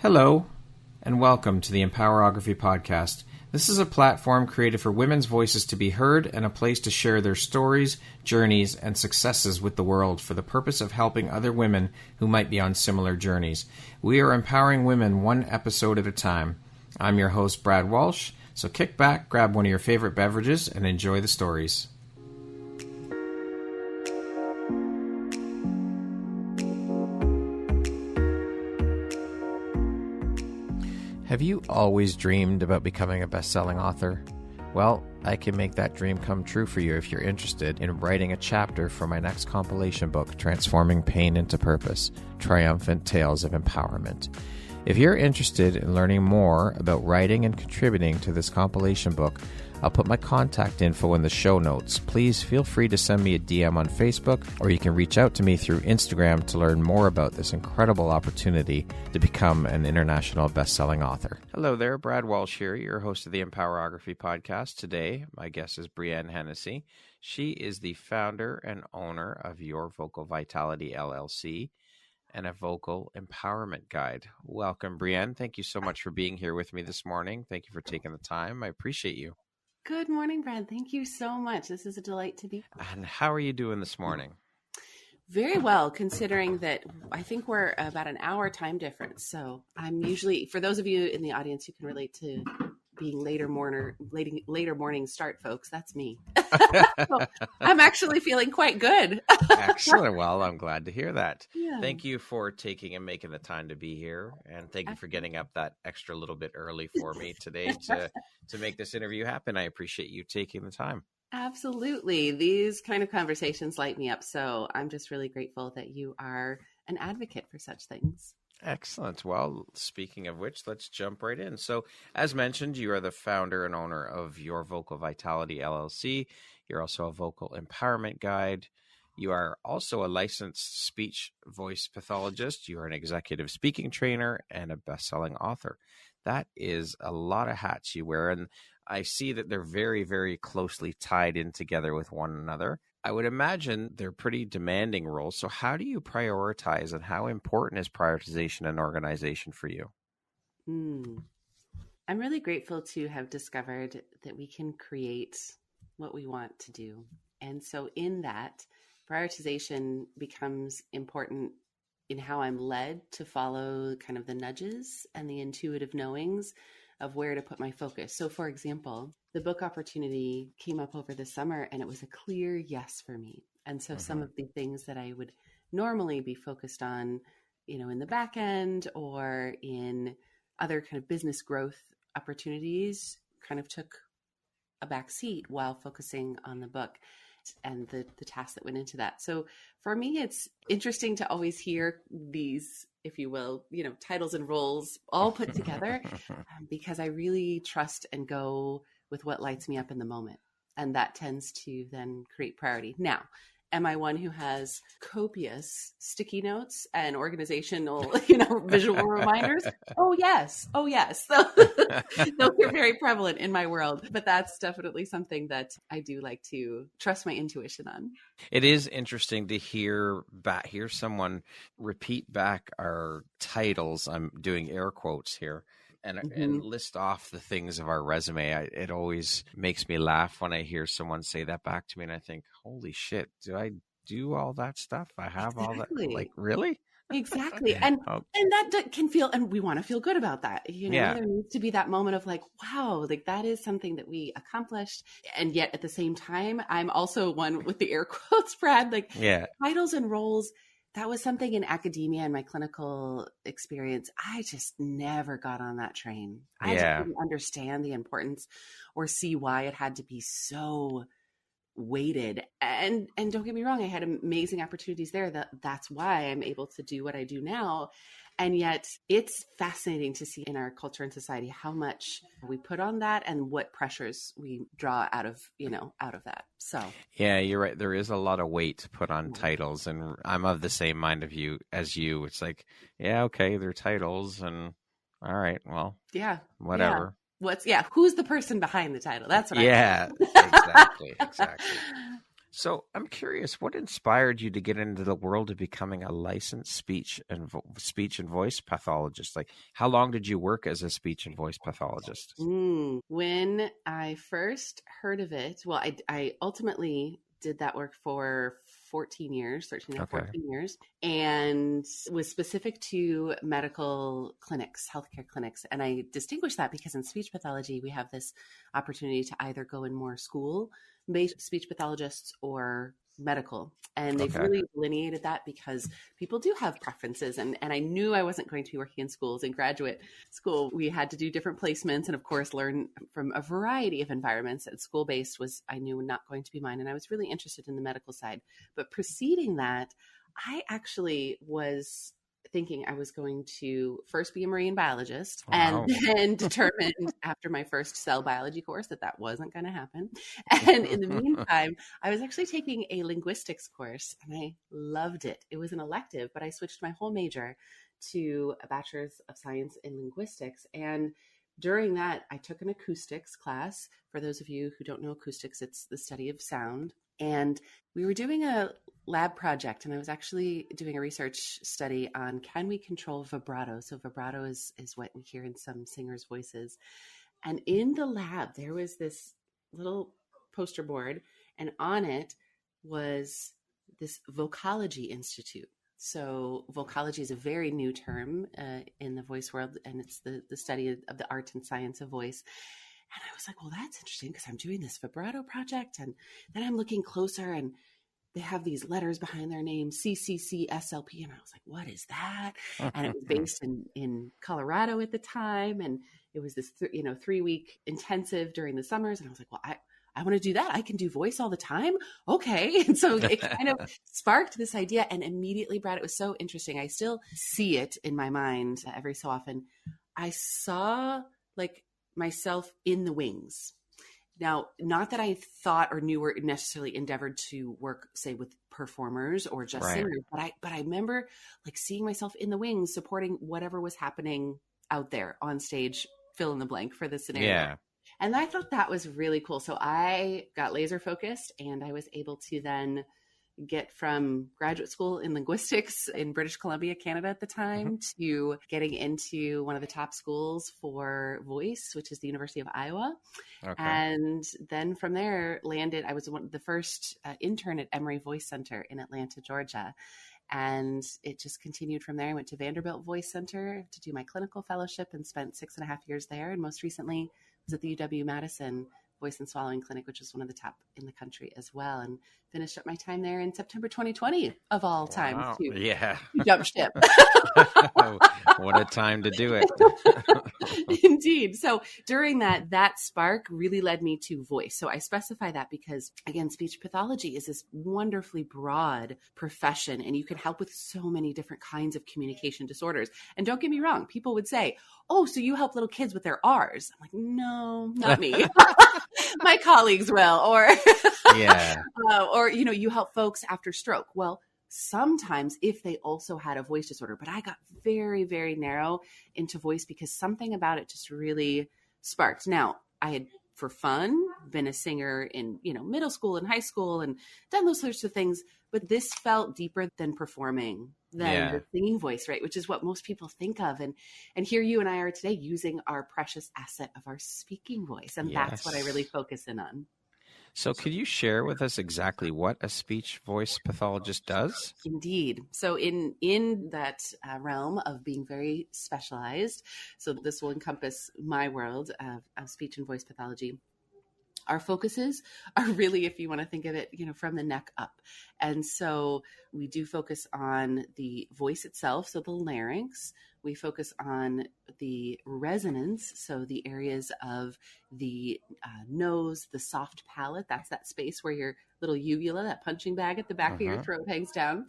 Hello, and welcome to the EmpowHERography podcast. This is a platform created for women's voices to be heard and a place to share their stories, journeys, and successes with the world for the purpose of helping other women who might be on similar journeys. We are empowering women one episode at a time. I'm your host, Brad Walsh, so kick back, grab one of your favorite beverages, and enjoy the stories. Have you always dreamed about becoming a best-selling author? Well, I can make that dream come true for you if you're interested in writing a chapter for my next compilation book, Transforming Pain into Purpose, Triumphant Tales of EmpowHERment. If you're interested in learning more about writing and contributing to this compilation book, I'll put my contact info in the show notes. Please feel free to send me a DM on Facebook, or you can reach out to me through Instagram to learn more about this incredible opportunity to become an international best-selling author. Hello there, Brad Walsh here, your host of the EmpowHERography podcast. Today, my guest is Brienne Hennessy. She is the founder and owner of Your Vocal Vitality, LLC, and a vocal empowerment guide. Welcome, Brienne. Thank you so much for being here with me this morning. Thank you for taking the time. I appreciate you. Good morning, Brad. Thank you so much. This is a delight to be here. And how are you doing this morning? Very well, considering that I think we're about an hour time difference. So I'm usually, for those of you in the audience who can relate to being later morning start, folks, that's me. So I'm actually feeling quite good. Excellent. Well, I'm glad to hear that. Yeah. Thank you for taking and making the time to be here. And thank you for getting up that extra little bit early for me today to make this interview happen. I appreciate you taking the time. Absolutely. These kind of conversations light me up. So I'm just really grateful that you are an advocate for such things. Excellent. Well, speaking of which, let's jump right in. So, as mentioned, you are the founder and owner of Your Vocal Vitality, LLC. You're also a vocal empowerment guide. You are also a licensed speech voice pathologist. You are an executive speaking trainer and a best-selling author. That is a lot of hats you wear, and I see that they're very, very closely tied in together with one another. I would imagine they're pretty demanding roles. So how do you prioritize, and how important is prioritization and organization for you? I'm really grateful to have discovered that we can create what we want to do. And so in that, prioritization becomes important in how I'm led to follow kind of the nudges and the intuitive knowings of where to put my focus. So for example, the book opportunity came up over the summer and it was a clear yes for me. And so some of the things that I would normally be focused on, in the back end or in other kind of business growth opportunities kind of took a back seat while focusing on the book and the tasks that went into that. So for me, it's interesting to always hear these, if you will, titles and roles all put together because I really trust and go with what lights me up in the moment. And that tends to then create priority. Now, am I one who has copious sticky notes and organizational, visual reminders? Oh, yes. So, those are very prevalent in my world, but that's definitely something that I do like to trust my intuition on. It is interesting to hear someone repeat back our titles. I'm doing air quotes here. And list off the things of our resume. It always makes me laugh when I hear someone say that back to me, and I think, holy shit, do I do all that stuff? I have all that? Like, really? Exactly. And that can feel, and we want to feel good about that. There needs to be that moment of like, wow, like that is something that we accomplished. And yet at the same time, I'm also one with the air quotes, Brad, like titles and roles. That was something in academia and my clinical experience. I just never got on that train. I just didn't understand the importance or see why it had to be so weighted. And don't get me wrong, I had amazing opportunities there. That's why I'm able to do what I do now. And yet it's fascinating to see in our culture and society how much we put on that and what pressures we draw out of that. So yeah, you're right. There is a lot of weight put on titles, and I'm of the same mind as you. It's like, yeah, okay, they're titles, and all right, well, whatever. Who's the person behind the title? That's what exactly. So I'm curious, what inspired you to get into the world of becoming a licensed speech and voice pathologist? Like, how long did you work as a speech and voice pathologist? When I first heard of it, well, I ultimately did that work for 14 years, 13 and Okay. 14 years, and was specific to medical clinics, healthcare clinics. And I distinguish that because in speech pathology, we have this opportunity to either go in more school-based speech pathologists or medical. And they've Okay. really delineated that because people do have preferences. And I knew I wasn't going to be working in schools. In graduate school, we had to do different placements and, of course, learn from a variety of environments. And school-based was, I knew, not going to be mine. And I was really interested in the medical side. But preceding that, I actually was thinking I was going to first be a marine biologist, Wow. and then determined after my first cell biology course that wasn't going to happen. And in the meantime, I was actually taking a linguistics course and I loved it. It was an elective, but I switched my whole major to a bachelor's of science in linguistics. And during that, I took an acoustics class. For those of you who don't know acoustics, it's the study of sound. And we were doing a lab project, and I was actually doing a research study on, can we control vibrato? So vibrato is what we hear in some singers' voices. And in the lab, there was this little poster board, and on it was this Vocology Institute. So vocology is a very new term in the voice world, and it's the study of the art and science of voice. And I was like, well, that's interesting because I'm doing this vibrato project. And then I'm looking closer and they have these letters behind their name, CCCSLP. And I was like, what is that? And it was based in Colorado at the time. And it was this, 3-week intensive during the summers. And I was like, well, I want to do that. I can do voice all the time. Okay. And so it kind of sparked this idea. And immediately, Brad, it was so interesting. I still see it in my mind every so often. I saw like myself in the wings. Now, not that I thought or knew or necessarily endeavored to work, say, with performers or just singers, but I remember like seeing myself in the wings, supporting whatever was happening out there on stage, fill in the blank for the scenario. Yeah. And I thought that was really cool. So I got laser focused, and I was able to then get from graduate school in linguistics in British Columbia, Canada at the time, to getting into one of the top schools for voice, which is the University of Iowa. Okay. And then from there I was the first intern at Emory Voice Center in Atlanta, Georgia. And it just continued from there. I went to Vanderbilt Voice Center to do my clinical fellowship and spent 6.5 years there. And most recently was at the UW-Madison Voice and Swallowing Clinic, which was one of the top in the country as well, and finished up my time there in September 2020 of all time. Wow. Yeah. Jump ship. What a time to do it. Indeed. So during that spark really led me to voice. So I specify that because, again, speech pathology is this wonderfully broad profession, and you can help with so many different kinds of communication disorders. And don't get me wrong, people would say, oh, so you help little kids with their R's. I'm like, no, not me. My colleagues will, or you help folks after stroke. Well, sometimes if they also had a voice disorder, but I got very, very narrow into voice because something about it just really sparked. Now, I had, for fun, been a singer in, middle school and high school and done those sorts of things, but this felt deeper than performing, than the singing voice, right? Which is what most people think of. And here you and I are today using our precious asset of our speaking voice. And that's what I really focus in on. So could you share with us exactly what a speech voice pathologist does? Indeed. So in that realm of being very specialized, so this will encompass my world of speech and voice pathology. Our focuses are really, if you want to think of it, from the neck up. And so we do focus on the voice itself, so the larynx. We focus on the resonance, so the areas of the nose, the soft palate. That's that space where your little uvula, that punching bag at the back of your throat, hangs down.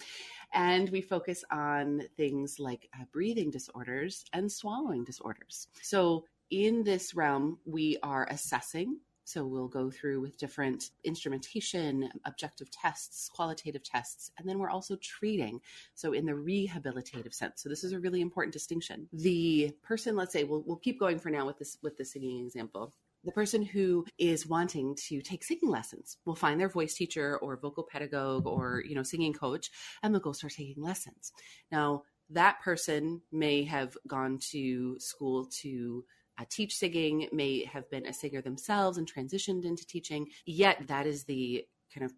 And we focus on things like breathing disorders and swallowing disorders. So in this realm, we are assessing. So we'll go through with different instrumentation, objective tests, qualitative tests, and then we're also treating. So in the rehabilitative sense. So this is a really important distinction. The person, let's say, we'll keep going for now with the singing example. The person who is wanting to take singing lessons will find their voice teacher or vocal pedagogue or, singing coach, and they'll go start taking lessons. Now, that person may have gone to school to teach singing, may have been a singer themselves and transitioned into teaching, yet that is the kind of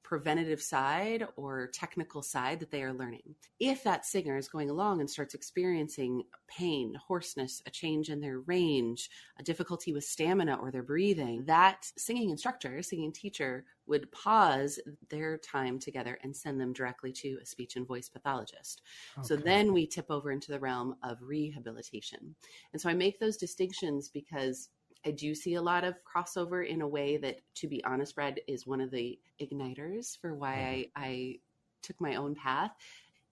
preventative side or technical side that they are learning. If that singer is going along and starts experiencing pain, hoarseness, a change in their range, a difficulty with stamina or their breathing, that singing instructor, singing teacher would pause their time together and send them directly to a speech and voice pathologist. Okay. So then we tip over into the realm of rehabilitation. And so I make those distinctions because I do see a lot of crossover in a way that, to be honest, Brad, is one of the igniters for why I took my own path.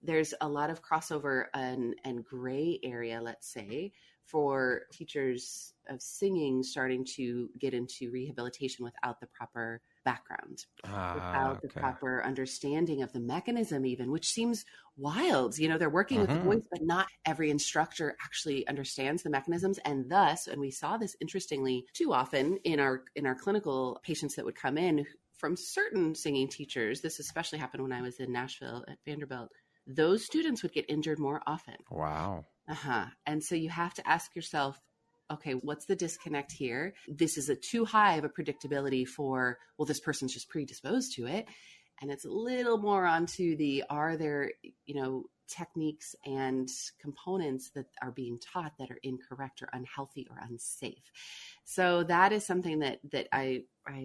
There's a lot of crossover and gray area, let's say, for teachers of singing starting to get into rehabilitation without the proper background, without the proper understanding of the mechanism even, which seems wild. They're working with the voice, but not every instructor actually understands the mechanisms. And thus, and we saw this interestingly too often in our clinical patients that would come in from certain singing teachers, this especially happened when I was in Nashville at Vanderbilt, those students would get injured more often. Wow. And so you have to ask yourself, okay, what's the disconnect here? This is too high of a predictability for, well, this person's just predisposed to it. And it's a little more onto are there, techniques and components that are being taught that are incorrect or unhealthy or unsafe. So that is something that I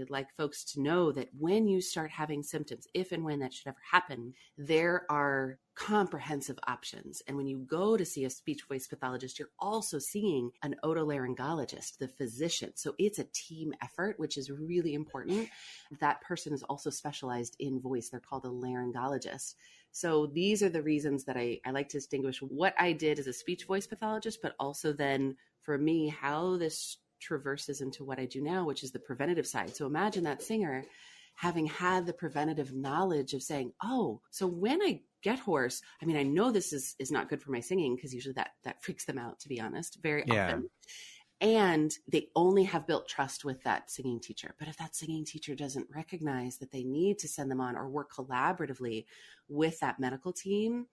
like folks to know, that when you start having symptoms, if and when that should ever happen, there are comprehensive options. And when you go to see a speech voice pathologist, you're also seeing an otolaryngologist, the physician. So it's a team effort, which is really important. That person is also specialized in voice. They're called a laryngologist. So these are the reasons that I like to distinguish what I did as a speech voice pathologist, but also then for me, how this traverses into what I do now, which is the preventative side. So imagine that singer having had the preventative knowledge of saying, oh, so when I get hoarse, I know this is not good for my singing, because usually that freaks them out, to be honest, very often. And they only have built trust with that singing teacher. But if that singing teacher doesn't recognize that they need to send them on or work collaboratively with that medical team,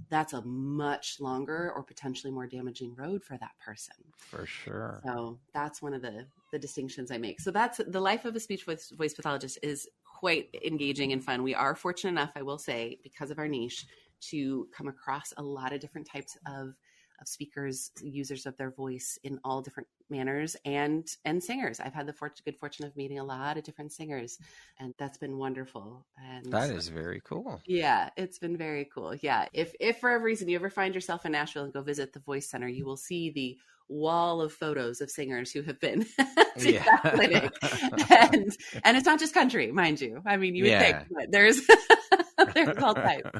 that's a much longer or potentially more damaging road for that person. For sure. So that's one of the distinctions I make. So that's the life of a speech voice pathologist is quite engaging and fun. We are fortunate enough, I will say, because of our niche, to come across a lot of different types of speakers, users of their voice in all different manners, and singers. I've had the good fortune of meeting a lot of different singers, and that's been wonderful. And that is very cool. Yeah, it's been very cool. Yeah. If for every reason you ever find yourself in Nashville and go visit the Voice Center, you will see the wall of photos of singers who have been to that clinic. And it's not just country, mind you. You would think, but there's all types.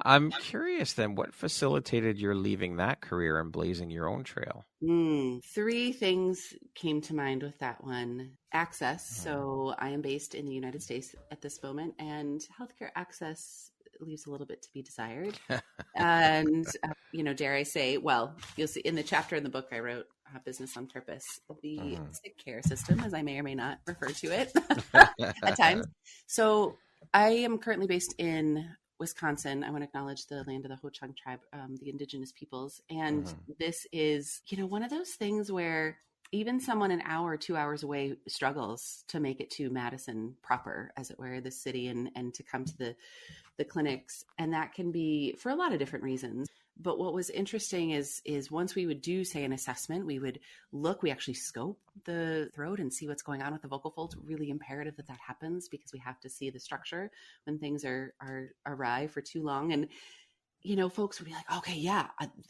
I'm curious then, what facilitated your leaving that career and blazing your own trail? 3 things came to mind with that one. Access. So I am based in the United States at this moment, and healthcare access leaves a little bit to be desired. And, dare I say, well, you'll see in the chapter in the book I wrote, Business on Purpose, the sick care system, as I may or may not refer to it at times. So I am currently based in Wisconsin. I want to acknowledge the land of the Ho-Chunk tribe, the indigenous peoples. And this is, one of those things where even someone an hour or 2 hours away struggles to make it to Madison proper, as it were, the city, and to come to the clinics. And that can be for a lot of different reasons. But what was interesting is once we would do, say, an assessment, we actually scope the throat and see what's going on with the vocal folds. Really imperative that happens, because we have to see the structure when things are awry for too long. And, folks would be like, okay, yeah,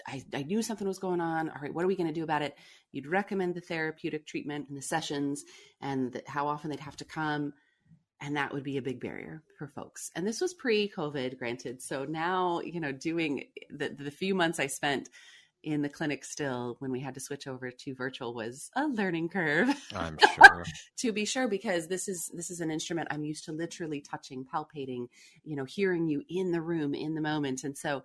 I knew something was going on. All right, what are we going to do about it? You'd recommend the therapeutic treatment and the sessions and how often they'd have to come. And that would be a big barrier for folks. And this was pre-COVID, granted. So now, doing the few months I spent in the clinic still when we had to switch over to virtual was a learning curve. I'm sure. To be sure, because this is an instrument I'm used to literally touching, palpating, hearing you in the room, in the moment. And so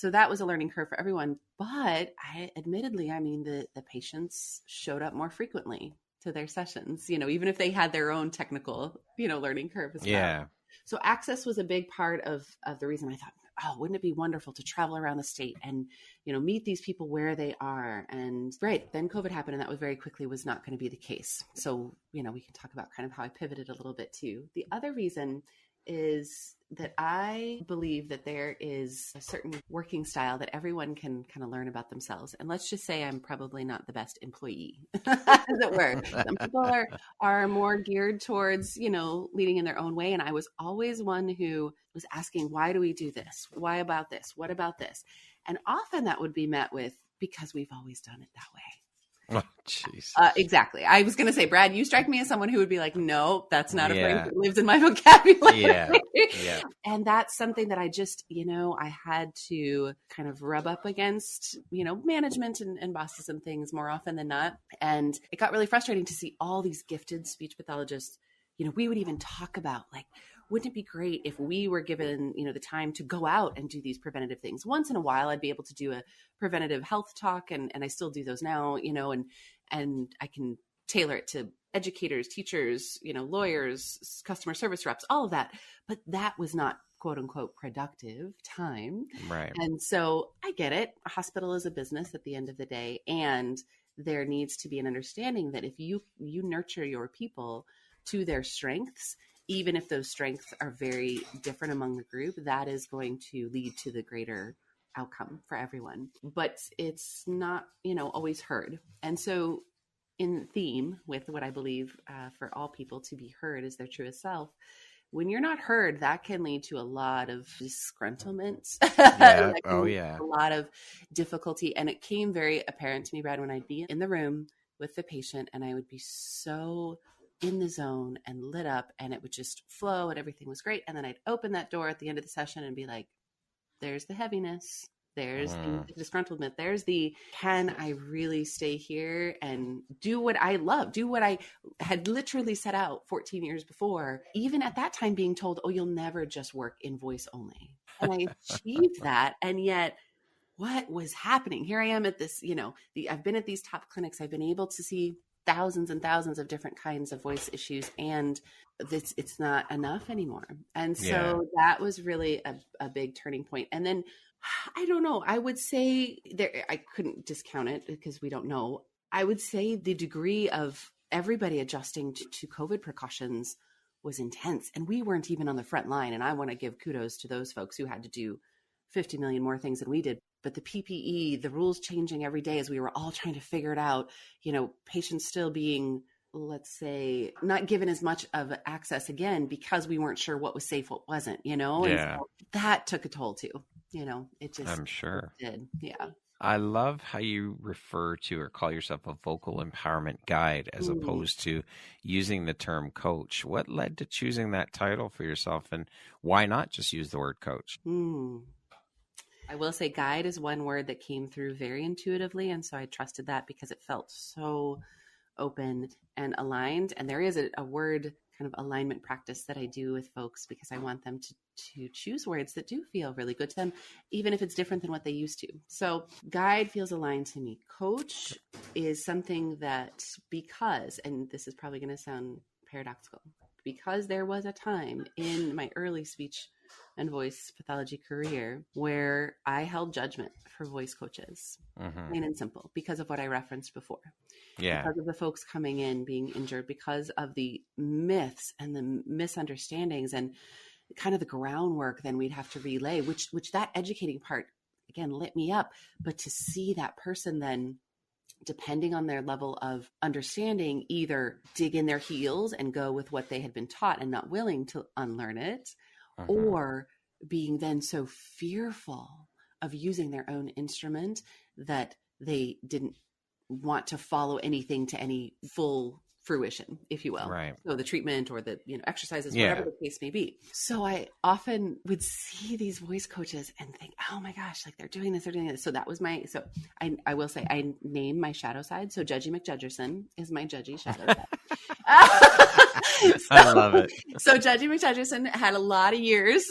that was a learning curve for everyone. But admittedly, the patients showed up more frequently to their sessions, even if they had their own technical, learning curve as well. Yeah. So access was a big part of the reason I thought, oh, wouldn't it be wonderful to travel around the state and, meet these people where they are? And then COVID happened, and that was very quickly was not going to be the case. So, we can talk about kind of how I pivoted a little bit too. The other reason is that I believe that there is a certain working style that everyone can kind of learn about themselves. And let's just say I'm probably not the best employee, as it were. Some people are more geared towards, leading in their own way. And I was always one who was asking, why do we do this? Why about this? What about this? And often that would be met with, because we've always done it that way. Oh, jeez. Exactly. I was going to say, Brad, you strike me as someone who would be like, no, that's not a phrase that lives in my vocabulary. Yeah. And that's something that I just, I had to kind of rub up against, management and bosses and things more often than not. And it got really frustrating to see all these gifted speech pathologists. We would even talk about like, wouldn't it be great if we were given, the time to go out and do these preventative things? Once in a while, I'd be able to do a preventative health talk, and I still do those now, and I can tailor it to educators, teachers, lawyers, customer service reps, all of that. But that was not quote unquote productive time. Right. And so I get it. A hospital is a business at the end of the day. And there needs to be an understanding that if you nurture your people to their strengths, even if those strengths are very different among the group, that is going to lead to the greater outcome for everyone. But it's not, always heard. And so in theme with what I believe for all people to be heard as their truest self, when you're not heard, that can lead to a lot of disgruntlement. Yeah. A lot of difficulty. And it came very apparent to me, Brad, when I'd be in the room with the patient and I would be so in the zone and lit up and it would just flow and everything was great. And then I'd open that door at the end of the session and be like, there's the heaviness. There's the disgruntlement. There's can I really stay here and do what I love, do what I had literally set out 14 years before, even at that time being told, oh, you'll never just work in voice only. And I achieved that. And yet what was happening? Here I am at this, I've been at these top clinics. I've been able to see thousands and thousands of different kinds of voice issues, and it's not enough anymore. And so that was really a big turning point. And then I don't know, I would say I couldn't discount it because we don't know. I would say the degree of everybody adjusting to COVID precautions was intense, and we weren't even on the front line. And I want to give kudos to those folks who had to do 50 million more things than we did. But the PPE, the rules changing every day as we were all trying to figure it out, patients still being, let's say, not given as much of access again because we weren't sure what was safe, what wasn't, And so that took a toll too, it just, I'm sure it did. Yeah. I love how you refer to or call yourself a vocal empowerment guide as opposed to using the term coach. What led to choosing that title for yourself, and why not just use the word coach? I will say guide is one word that came through very intuitively. And so I trusted that because it felt so open and aligned. And there is a word kind of alignment practice that I do with folks because I want them to choose words that do feel really good to them, even if it's different than what they used to. So guide feels aligned to me. Coach is something that and this is probably going to sound paradoxical, because there was a time in my early speech and voice pathology career where I held judgment for voice coaches, plain and simple, because of what I referenced before. Yeah. Because of the folks coming in being injured, because of the myths and the misunderstandings and kind of the groundwork then we'd have to relay, which that educating part, again, lit me up. But to see that person then, depending on their level of understanding, either dig in their heels and go with what they had been taught and not willing to unlearn it, or being then so fearful of using their own instrument that they didn't want to follow anything to any full fruition, if you will. Right. So the treatment or the exercises, whatever the case may be. So I often would see these voice coaches and think, oh my gosh, like they're doing this. So that was I will say I name my shadow side. So Judgy McJudgerson is my judgy shadow side. I love it. So Judgy McJudgerson had a lot of years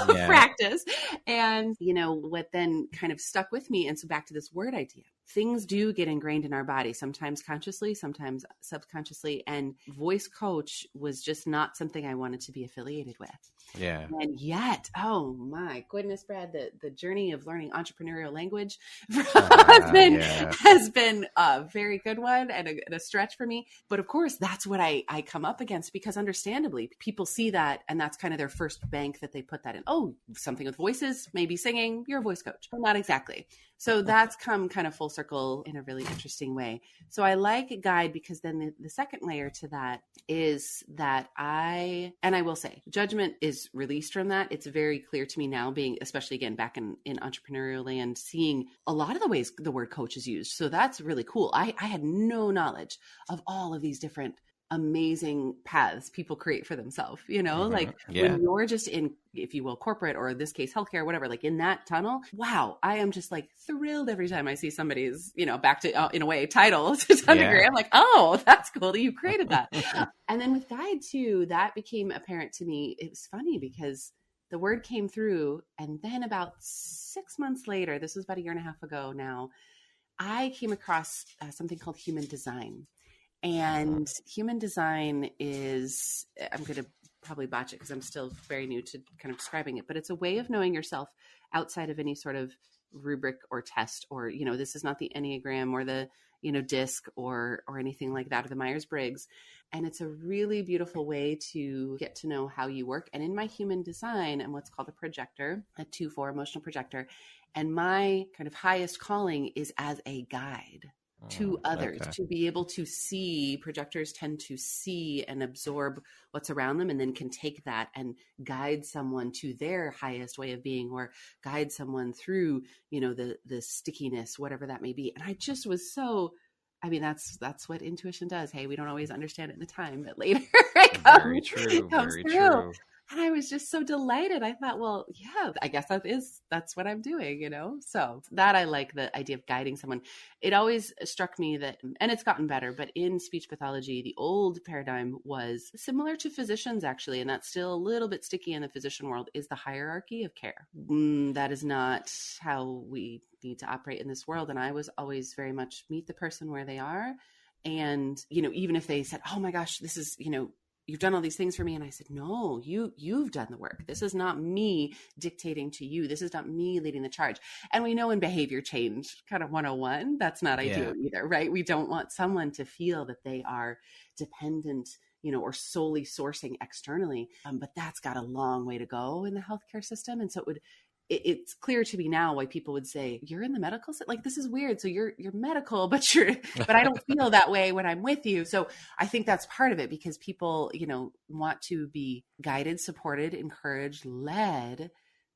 of practice, and what then kind of stuck with me. And so back to this word idea. things do get ingrained in our body, sometimes consciously, sometimes subconsciously. And voice coach was just not something I wanted to be affiliated with. Yeah. And yet, oh my goodness, Brad, the journey of learning entrepreneurial language has been a very good one and a stretch for me. But of course, that's what I come up against, because understandably, people see that and that's kind of their first bank that they put that in. Oh, something with voices, maybe singing, you're a voice coach. Well, not exactly. So that's come kind of full circle in a really interesting way. So I like guide because then the second layer to that is that I will say judgment is released from that. It's very clear to me now, being, especially again, back in entrepreneurial land, seeing a lot of the ways the word coach is used. So that's really cool. I had no knowledge of all of these different amazing paths people create for themselves, when you're just in, if you will, corporate, or in this case, healthcare, whatever, like in that tunnel. Wow. I am just like thrilled every time I see somebody's, back to, in a way, title to some degree. I'm like, oh, that's cool that you created that. And then with guide too, that became apparent to me. It was funny because the word came through, and then about 6 months later, this was about a year and a half ago now, I came across something called human design. And human design is, I'm going to probably botch it because I'm still very new to kind of describing it, but it's a way of knowing yourself outside of any sort of rubric or test, or, this is not the Enneagram or the, DISC or anything like that, or the Myers-Briggs. And it's a really beautiful way to get to know how you work. And in my human design, I'm what's called a projector, a 2/4 emotional projector. And my kind of highest calling is as a guide to others, to be able to see. Projectors tend to see and absorb what's around them, and then can take that and guide someone to their highest way of being, or guide someone through, the stickiness, whatever that may be. And I just was so, that's what intuition does. Hey, we don't always understand it in the time, but later it comes, very true. And I was just so delighted. I thought, well, yeah, I guess that's what I'm doing, So that, I like the idea of guiding someone. It always struck me that, and it's gotten better, but in speech pathology, the old paradigm was similar to physicians actually, and that's still a little bit sticky in the physician world, is the hierarchy of care. That is not how we need to operate in this world. And I was always very much meet the person where they are. And, even if they said, oh my gosh, this is, you've done all these things for me. And I said, no, you've done the work. This is not me dictating to you. This is not me leading the charge. And we know in behavior change kind of 101, that's not ideal either, right? We don't want someone to feel that they are dependent, or solely sourcing externally. But that's got a long way to go in the healthcare system. And so it's clear to me now why people would say, you're in the medical set, like, this is weird. So you're medical, but I don't feel that way when I'm with you. So I think that's part of it, because people, want to be guided, supported, encouraged, led,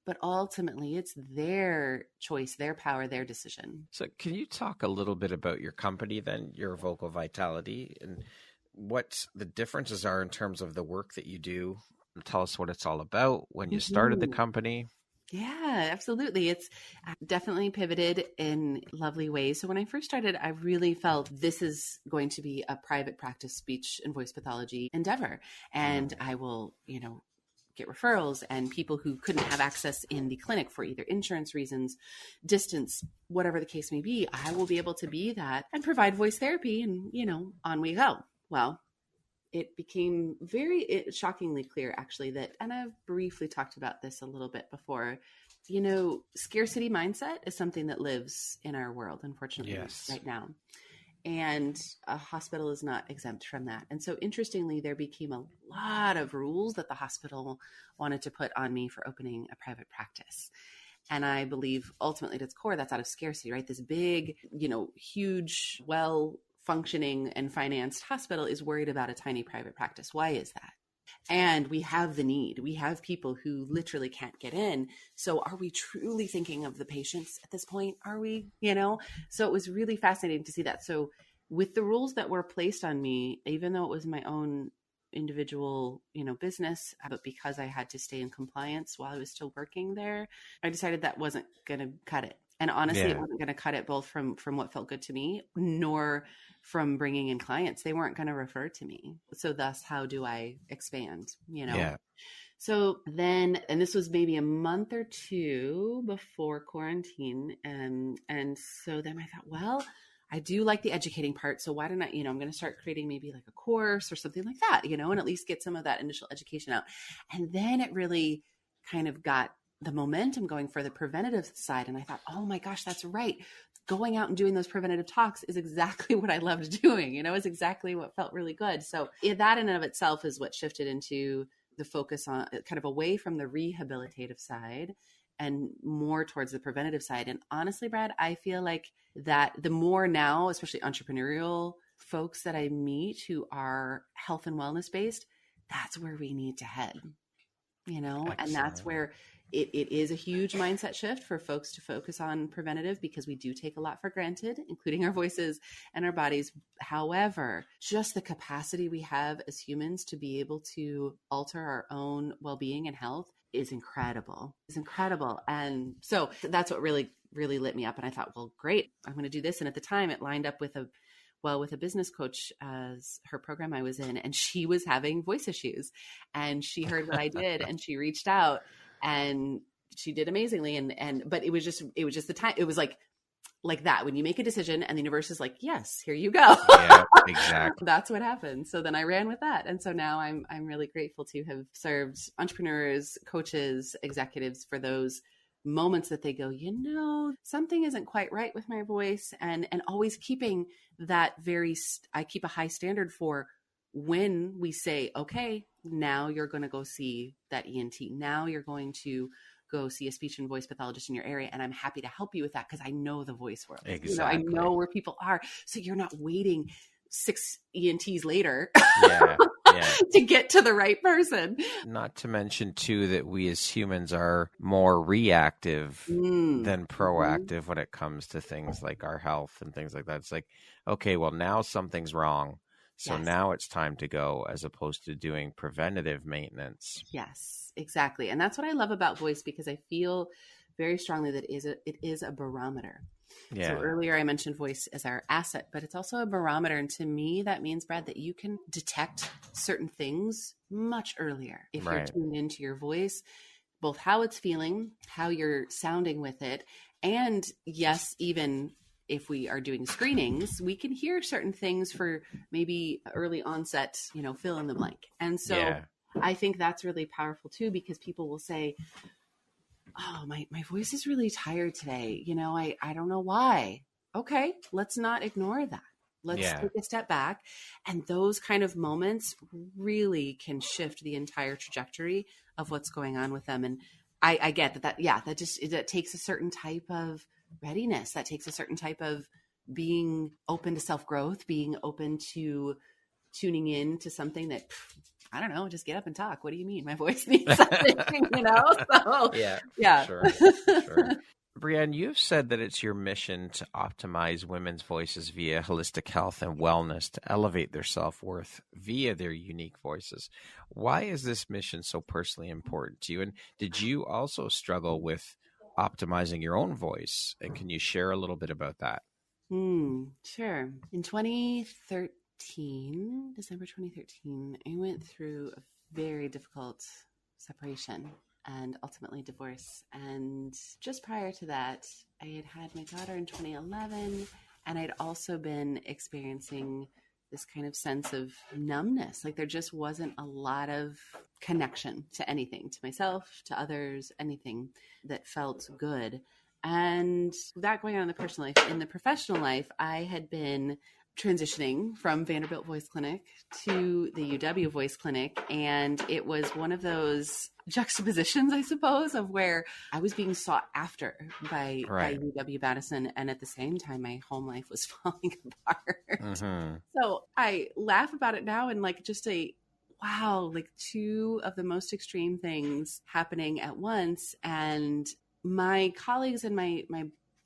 but ultimately it's their choice, their power, their decision. So can you talk a little bit about your company then, your Vocal Vitality, and what the differences are in terms of the work that you do? Tell us what it's all about, when you started the company. Yeah, absolutely. It's definitely pivoted in lovely ways. So when I first started, I really felt this is going to be a private practice speech and voice pathology endeavor. And I will, get referrals, and people who couldn't have access in the clinic for either insurance reasons, distance, whatever the case may be, I will be able to be that and provide voice therapy, and, on we go. Well, it became very shockingly clear, actually, that, and I've briefly talked about this a little bit before, scarcity mindset is something that lives in our world, unfortunately, right now. And a hospital is not exempt from that. And so interestingly, there became a lot of rules that the hospital wanted to put on me for opening a private practice. And I believe ultimately at its core, that's out of scarcity, right? This big, huge, functioning and financed hospital is worried about a tiny private practice. Why is that? And we have the need. We have people who literally can't get in. So are we truly thinking of the patients at this point? Are we, So it was really fascinating to see that. So with the rules that were placed on me, even though it was my own individual, business, but because I had to stay in compliance while I was still working there, I decided that wasn't going to cut it. And honestly, it wasn't going to cut it both from what felt good to me, nor from bringing in clients. They weren't going to refer to me. So thus, how do I expand, So then, and this was maybe a month or two before quarantine. And so then I thought, well, I do like the educating part. So why don't I, I'm going to start creating maybe like a course or something like that, and at least get some of that initial education out. And then it really kind of got the momentum going for the preventative side. And I thought, oh my gosh, that's right. Going out and doing those preventative talks is exactly what I loved doing, is exactly what felt really good. So that in and of itself is what shifted into the focus on kind of away from the rehabilitative side and more towards the preventative side. And honestly, Brad, I feel like that the more now, especially entrepreneurial folks that I meet who are health and wellness based, that's where we need to head, Excellent. And that's where it is a huge mindset shift for folks to focus on preventative, because we do take a lot for granted, including our voices and our bodies. However, just the capacity we have as humans to be able to alter our own well-being and health is incredible. It's incredible. And so that's what really, really lit me up. And I thought, well, great, I'm going to do this. And at the time it lined up with a business coach as her program I was in, and she was having voice issues, and she heard what I did and she reached out, and she did amazingly. But it was just the time. It was like that, when you make a decision and the universe is like, yes, here you go. Yeah, exactly. That's what happened. So then I ran with that. And so now I'm really grateful to have served entrepreneurs, coaches, executives for those moments that they go, something isn't quite right with my voice, and always keeping that I keep a high standard for when we say, okay, now you're going to go see that ENT. Now you're going to go see a speech and voice pathologist in your area. And I'm happy to help you with that, because I know the voice world. Exactly. I know where people are. So you're not waiting 6 ENTs later to get to the right person. Not to mention too, that we as humans are more reactive than proactive when it comes to things like our health and things like that. It's like, okay, well, now something's wrong. So now it's time to go, as opposed to doing preventative maintenance. Yes, exactly. And that's what I love about voice, because I feel very strongly that it is a barometer. Yeah. So earlier I mentioned voice as our asset, but it's also a barometer. And to me, that means, Brad, that you can detect certain things much earlier if you're tuned into your voice, both how it's feeling, how you're sounding with it. And yes, even if we are doing screenings, we can hear certain things for maybe early onset, fill in the blank. And so I think that's really powerful too, because people will say, oh, my voice is really tired today. I don't know why. Okay, let's not ignore that. Let's take a step back. And those kind of moments really can shift the entire trajectory of what's going on with them. And I get that takes a certain type of readiness. That takes a certain type of being open to self-growth, being open to tuning in to something that, I don't know, just get up and talk. What do you mean? My voice needs something, So yeah. Sure. Brienne, you've said that it's your mission to optimize women's voices via holistic health and wellness, to elevate their self-worth via their unique voices. Why is this mission so personally important to you? And did you also struggle with optimizing your own voice? And can you share a little bit about that? Sure. In 2013, December 2013, I went through a very difficult separation and ultimately divorce. And just prior to that, I had my daughter in 2011, and I'd also been experiencing this kind of sense of numbness. Like there just wasn't a lot of connection to anything, to myself, to others, anything that felt good. And that going on in the personal life. In the professional life, I had been transitioning from Vanderbilt Voice Clinic to the UW Voice Clinic. And it was one of those juxtapositions, I suppose, of where I was being sought after by UW Madison. And at the same time, my home life was falling apart. So I laugh about it now and wow, like two of the most extreme things happening at once. And my colleagues and my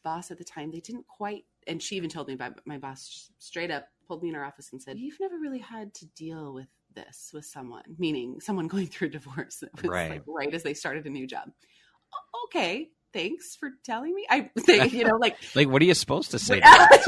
boss at the time, they didn't quite, and she even told me about my boss straight up pulled me in her office and said, you've never really had to deal with this with someone, meaning someone going through a divorce. That was right as they started a new job. Okay. Thanks for telling me. I think, like, what are you supposed to say? I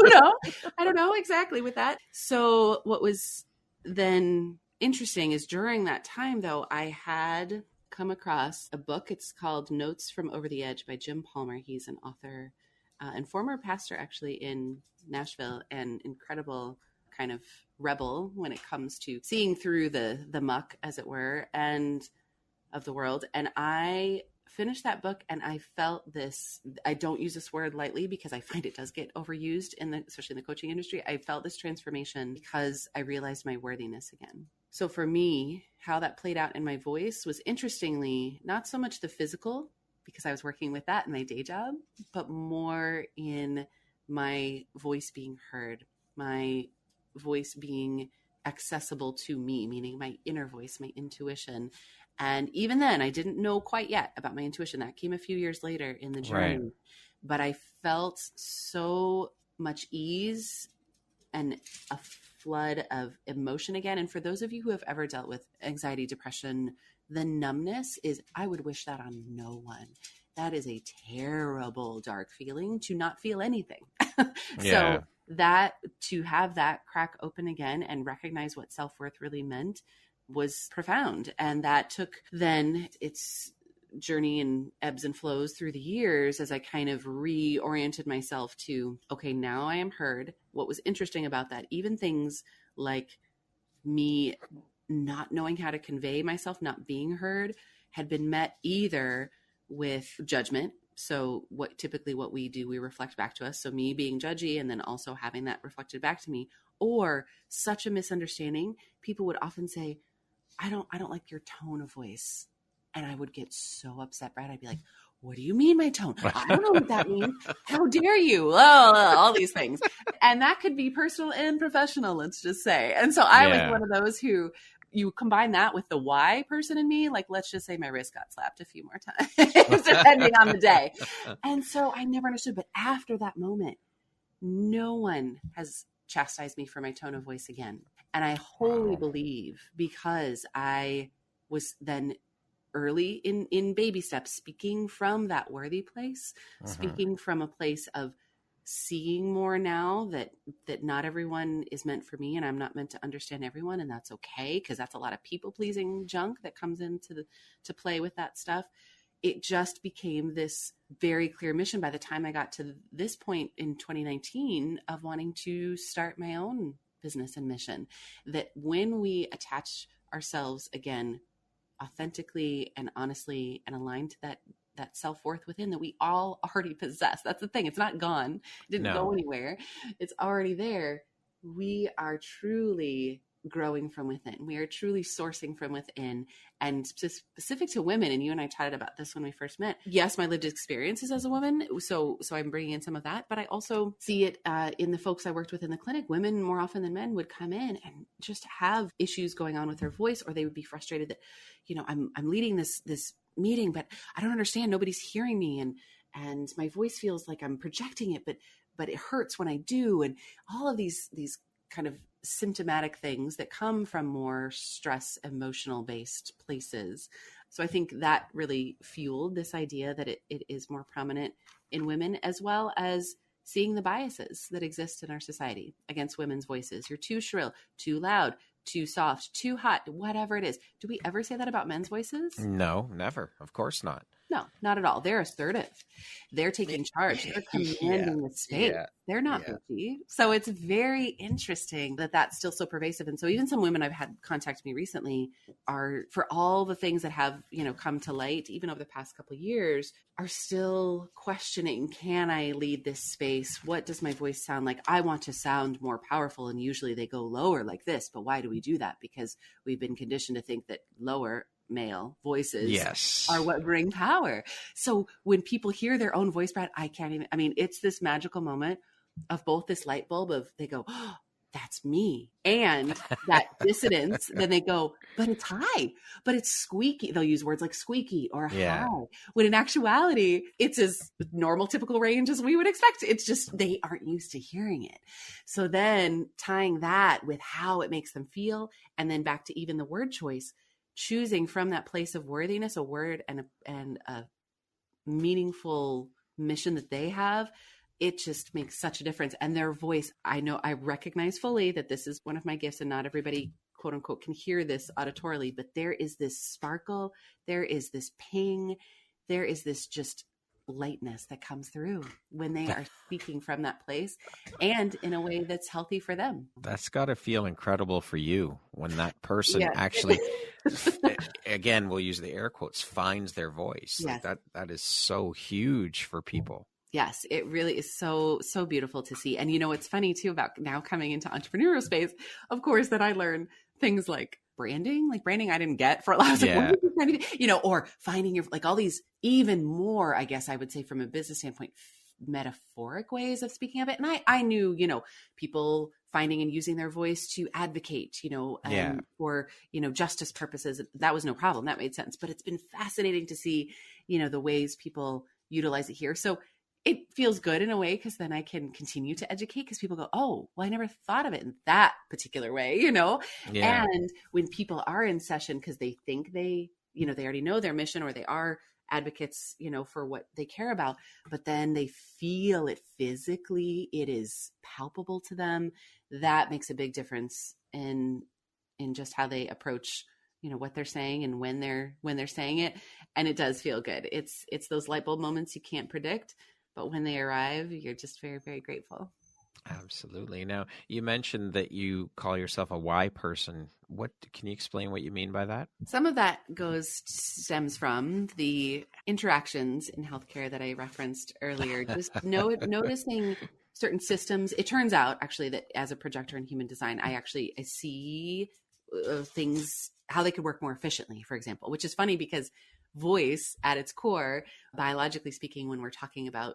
don't know exactly with that. So what was then interesting is during that time though, I had come across a book. It's called Notes from Over the Edge by Jim Palmer. He's an author and former pastor actually in Nashville, and incredible kind of rebel when it comes to seeing through the muck, as it were, and of the world. And I finished that book and I felt this, I don't use this word lightly because I find it does get overused especially in the coaching industry. I felt this transformation because I realized my worthiness again. So for me, how that played out in my voice was, interestingly, not so much the physical, because I was working with that in my day job, but more in my voice being heard, my voice being accessible to me, meaning my inner voice, my intuition. And even then, I didn't know quite yet about my intuition. That came a few years later in the journey. Right. But I felt so much ease and a flood of emotion again. And for those of you who have ever dealt with anxiety, depression, the numbness is, I would wish that on no one. That is a terrible, dark feeling, to not feel anything. So to have that crack open again and recognize what self-worth really meant was profound. And that took then its journey and ebbs and flows through the years as I kind of reoriented myself to, okay, now I am heard. What was interesting about that, even things like me not knowing how to convey myself, not being heard, had been met either with judgment. So what we do, we reflect back to us. So me being judgy and then also having that reflected back to me, or such a misunderstanding. People would often say, I don't like your tone of voice. And I would get so upset, Brad. I'd be like, what do you mean my tone? I don't know what that means. How dare you? All these things. And that could be personal and professional, let's just say. And so I was one of those who, you combine that with the why person in me, like, let's just say my wrist got slapped a few more times, depending on the day. And so I never understood. But after that moment, no one has chastised me for my tone of voice again. And I wholly believe, because I was then early in baby steps, speaking from that worthy place, speaking from a place of seeing more now that not everyone is meant for me, and I'm not meant to understand everyone, and that's okay, because that's a lot of people pleasing junk that comes into to play with that stuff. It just became this very clear mission by the time I got to this point in 2019 of wanting to start my own business and mission, that when we attach ourselves again authentically and honestly and aligned to that self-worth within that we all already possess. That's the thing. It's not gone. It didn't go anywhere. It's already there. We are truly growing from within. We are truly sourcing from within. And specific to women, and you and I chatted about this when we first met. Yes, my lived experiences as a woman. So I'm bringing in some of that, but I also see it in the folks I worked with in the clinic. Women more often than men would come in and just have issues going on with their voice, or they would be frustrated that, I'm leading this meeting, but I don't understand. Nobody's hearing me. And my voice feels like I'm projecting it, but it hurts when I do. And all of these kind of symptomatic things that come from more stress, emotional based places. So I think that really fueled this idea that it is more prominent in women, as well as seeing the biases that exist in our society against women's voices. You're too shrill, too loud, too soft, too hot, whatever it is. Do we ever say that about men's voices? No, never. Of course not. No, not at all. They're assertive. They're taking charge. They're commanding the space. They're not bitchy. So it's very interesting that that's still so pervasive. And so even some women I've had contact me recently are, for all the things that have, come to light, even over the past couple of years, are still questioning, can I lead this space? What does my voice sound like? I want to sound more powerful. And usually they go lower like this. But why do we do that? Because we've been conditioned to think that lower male voices are what bring power. So when people hear their own voice, Brad, it's this magical moment of both this light bulb of, they go, oh, that's me. And that dissonance, then they go, but it's high, but it's squeaky. They'll use words like squeaky or high, when in actuality, it's as normal, typical range as we would expect. It's just, they aren't used to hearing it. So then tying that with how it makes them feel, and then back to even the word choice, choosing from that place of worthiness, a word and a meaningful mission that they have, it just makes such a difference. And their voice, I know, I recognize fully that this is one of my gifts, and not everybody quote unquote can hear this auditorily, but there is this sparkle, there is this ping, there is this just lightness that comes through when they are speaking from that place and in a way that's healthy for them. That's got to feel incredible for you when that person Yeah. actually, again, we'll use the air quotes, finds their voice. Yes. Like that is so huge for people. Yes, it really is so beautiful to see. And it's funny too about now coming into entrepreneurial space, of course, that I learn things like branding I didn't get for, I was like, what or finding your, like all these even more, I guess I would say from a business standpoint, metaphoric ways of speaking of it. And I knew, people finding and using their voice to advocate, for, justice purposes. That was no problem. That made sense. But it's been fascinating to see, the ways people utilize it here. So it feels good in a way because then I can continue to educate because people go, oh, well, I never thought of it in that particular way, Yeah. And when people are in session because they think they already know their mission or they are advocates, for what they care about, but then they feel it physically, it is palpable to them. That makes a big difference in just how they approach, what they're saying and when they're saying it. And it does feel good. It's those light bulb moments you can't predict. But when they arrive, you're just very, very grateful. Absolutely. Now, you mentioned that you call yourself a why person. Can you explain what you mean by that? Some of that stems from the interactions in healthcare that I referenced earlier. Just noticing certain systems. It turns out actually that as a projector in human design, I see things, how they could work more efficiently, for example, which is funny because voice at its core, biologically speaking, when we're talking about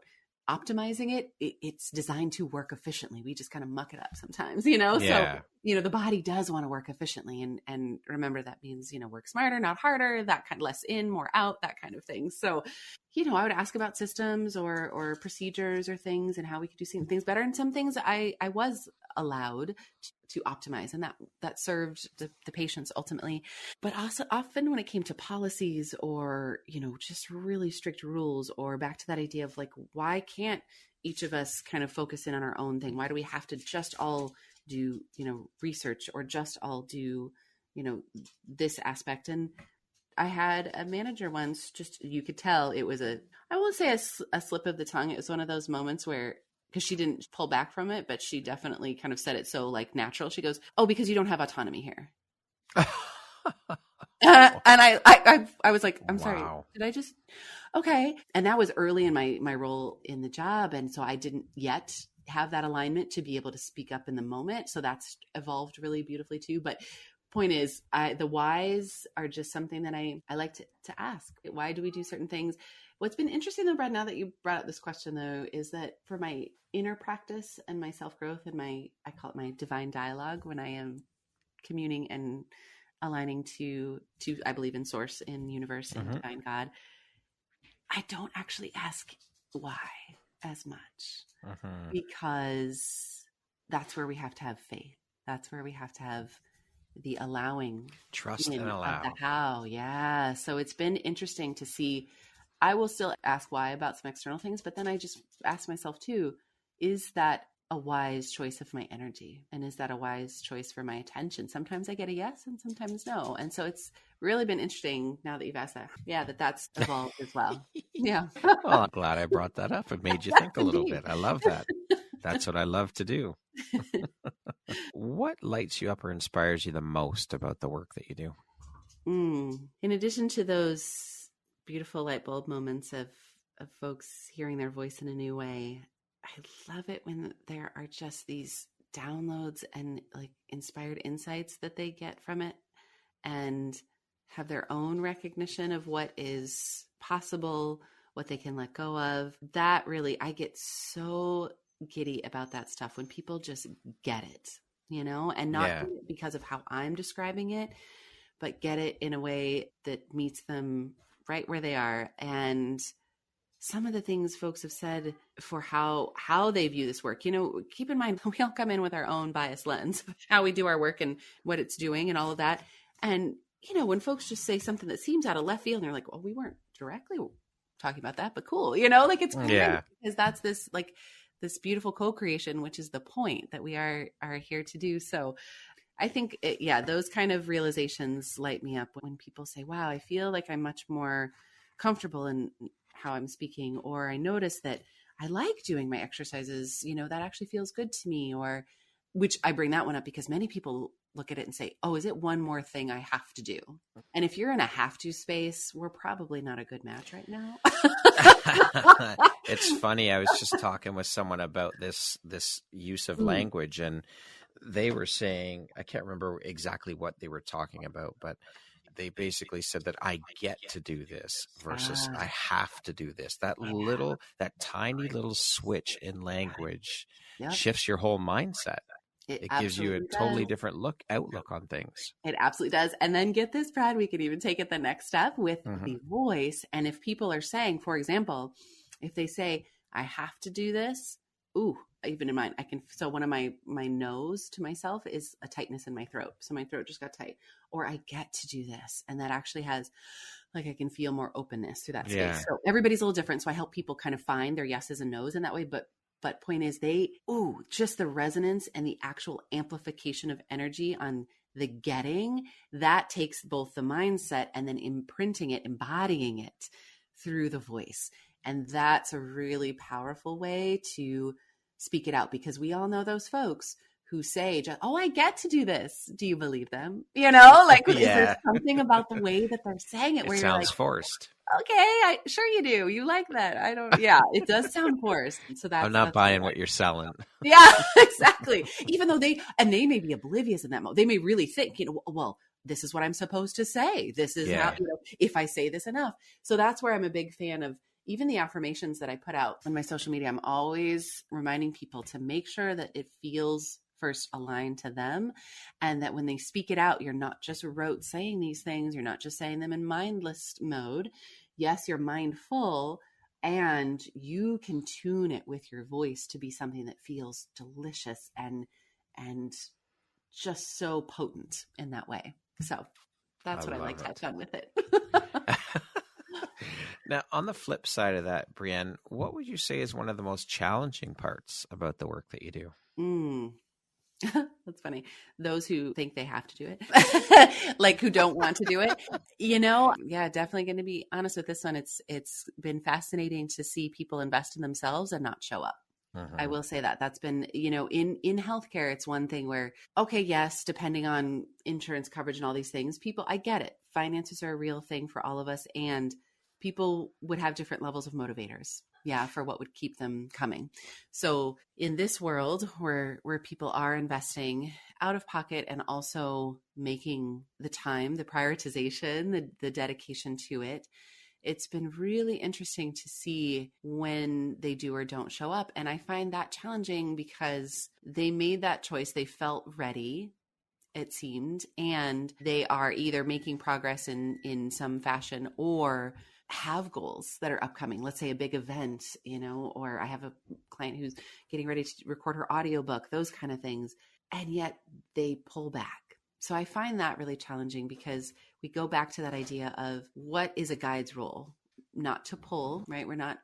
optimizing it, it's designed to work efficiently. We just kind of muck it up sometimes, Yeah. So, the body does want to work efficiently. And remember, that means, work smarter, not harder, that kind of less in, more out, that kind of thing. So, I would ask about systems or procedures or things and how we could do some things better. And some things I was allowed to optimize, and that served the patients ultimately. But also often when it came to policies or, just really strict rules, or back to that idea of like, why can't each of us kind of focus in on our own thing? Why do we have to just all do, research or just all do, this aspect? And I had a manager once, just, you could tell it was I won't say a slip of the tongue. It was one of those moments where, because she didn't pull back from it, but she definitely kind of said it so like natural. She goes, oh, because you don't have autonomy here. And I was like, I'm sorry, did I just, okay. And that was early in my role in the job. And so I didn't yet have that alignment to be able to speak up in the moment. So that's evolved really beautifully too. But point is, the whys are just something that I like to ask. Why do we do certain things? What's been interesting though, Brad, now that you brought up this question though, is that for my inner practice and my self-growth and I call it my divine dialogue, when I am communing and aligning to I believe in source, in universe, and divine God, I don't actually ask why as much because that's where we have to have faith. That's where we have to have the allowing, trust and allow. The how. Yeah. So it's been interesting to see. I will still ask why about some external things, but then I just ask myself too, is that a wise choice of my energy? And is that a wise choice for my attention? Sometimes I get a yes and sometimes no. And so it's really been interesting now that you've asked that. Yeah, that's evolved as well. Yeah. Well, I'm glad I brought that up. It made you think a little bit. I love that. That's what I love to do. What lights you up or inspires you the most about the work that you do? In addition to those beautiful light bulb moments of folks hearing their voice in a new way, I love it when there are just these downloads and like inspired insights that they get from it and have their own recognition of what is possible, what they can let go of. That really, I get so giddy about that stuff when people just get it, and not because of how I'm describing it, but get it in a way that meets them right where they are. And some of the things folks have said for how they view this work, keep in mind, we all come in with our own biased lens of how we do our work and what it's doing and all of that. And, when folks just say something that seems out of left field and they're like, well, we weren't directly talking about that, but cool, like it's great because that's this beautiful co-creation, which is the point that we are here to do. So I think, those kind of realizations light me up when people say, wow, I feel like I'm much more comfortable in how I'm speaking, or I notice that I like doing my exercises, that actually feels good to me, or which I bring that one up because many people look at it and say, oh, is it one more thing I have to do? And if you're in a have to space, we're probably not a good match right now. It's funny. I was just talking with someone about this use of language, and they were saying, I can't remember exactly what they were talking about, but they basically said that I get to do this versus I have to do this. That tiny little switch in language shifts your whole mindset. It gives you a totally different outlook on things. It absolutely does. And then get this, Brad, we could even take it the next step with the voice. And if people are saying, for example, if they say, I have to do this, even in mine, so one of my no's to myself is a tightness in my throat. So my throat just got tight, or I get to do this. And that actually has, like, I can feel more openness through that space. Yeah. So everybody's a little different. So I help people kind of find their yeses and nos in that way. But point is just the resonance and the actual amplification of energy on the getting, that takes both the mindset and then imprinting it, embodying it through the voice. And that's a really powerful way to speak it out, because we all know those folks who say, I get to do this. Do you believe them? Is there something about the way that they're saying it where it you're sounds like, forced. Okay, sure you do. You like that. It does sound forced. So I'm not buying what you're selling. Yeah, exactly. Even though they may be oblivious in that moment. They may really think, well, this is what I'm supposed to say. This is how, if I say this enough. So that's where I'm a big fan of even the affirmations that I put out on my social media. I'm always reminding people to make sure that it feels first aligned to them, and that when they speak it out, you're not just rote saying these things. You're not just saying them in mindless mode. Yes, you're mindful, and you can tune it with your voice to be something that feels delicious and just so potent in that way. So that's what I like to have fun with it. Now, on the flip side of that, Brienne, what would you say is one of the most challenging parts about the work that you do? That's funny. Those who think they have to do it, like who don't want to do it, definitely going to be honest with this one. It's been fascinating to see people invest in themselves and not show up. I will say that's been, in healthcare, it's one thing where, okay, yes, depending on insurance coverage and all these things, I get it. Finances are a real thing for all of us, and people would have different levels of motivators. Yeah, for what would keep them coming. So in this world where people are investing out of pocket and also making the time, the prioritization, the dedication to it, it's been really interesting to see when they do or don't show up. And I find that challenging because they made that choice. They felt ready, it seemed, and they are either making progress in some fashion or have goals that are upcoming. Let's say a big event, or I have a client who's getting ready to record her audiobook, those kind of things. And yet they pull back. So I find that really challenging because we go back to that idea of what is a guide's role? Not to pull, right? We're not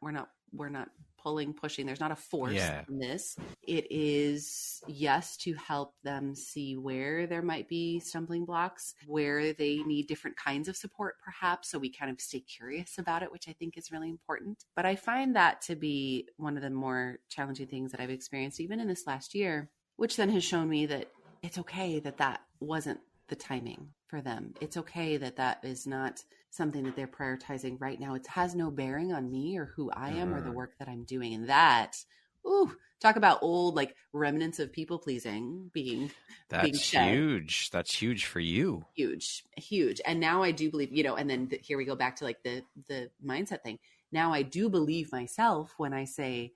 pulling, pushing. There's not a force in this. It is, yes, to help them see where there might be stumbling blocks, where they need different kinds of support, perhaps. So we kind of stay curious about it, which I think is really important. But I find that to be one of the more challenging things that I've experienced even in this last year, which then has shown me that it's okay that wasn't the timing for them. It's okay that is not something that they're prioritizing right now. It has no bearing on me or who I am or the work that I'm doing. And that, talk about old, like, remnants of people pleasing being shed. Huge. That's huge for you. Huge. And now I do believe, and then here we go back to like the mindset thing. Now I do believe myself when I say,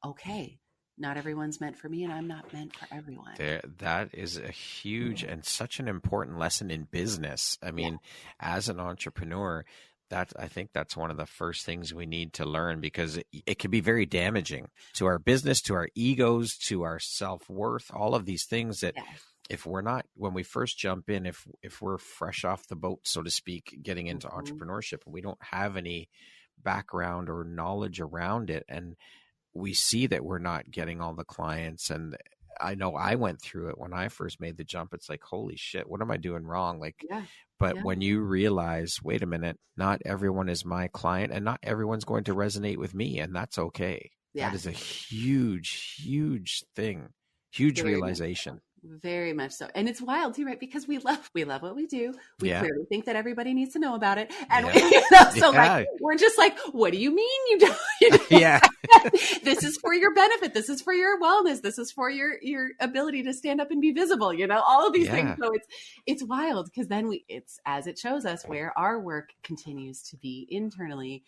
okay, not everyone's meant for me and I'm not meant for everyone. That is a huge and such an important lesson in business. I mean, as an entrepreneur, I think that's one of the first things we need to learn, because it can be very damaging to our business, to our egos, to our self-worth, all of these things that if we're not, when we first jump in, if we're fresh off the boat, so to speak, getting into entrepreneurship, and we don't have any background or knowledge around it, and we see that we're not getting all the clients and I know I went through it when I first made the jump. It's like, holy shit, what am I doing wrong? Like, Yeah. but Yeah. when you realize, wait a minute, not everyone is my client and not everyone's going to resonate with me, and that's okay. Yeah. That is a huge, huge thing, huge Very much realization. so. Very much so. And it's wild too, right? Because we love what we do. We Yeah. clearly think that everybody needs to know about it. And Yeah. so Yeah. like, we're just like, what do you mean you don't? Yeah. This is for your benefit. This is for your wellness. This is for your ability to stand up and be visible, all of these things. So it's wild because then it's as it shows us where our work continues to be internally,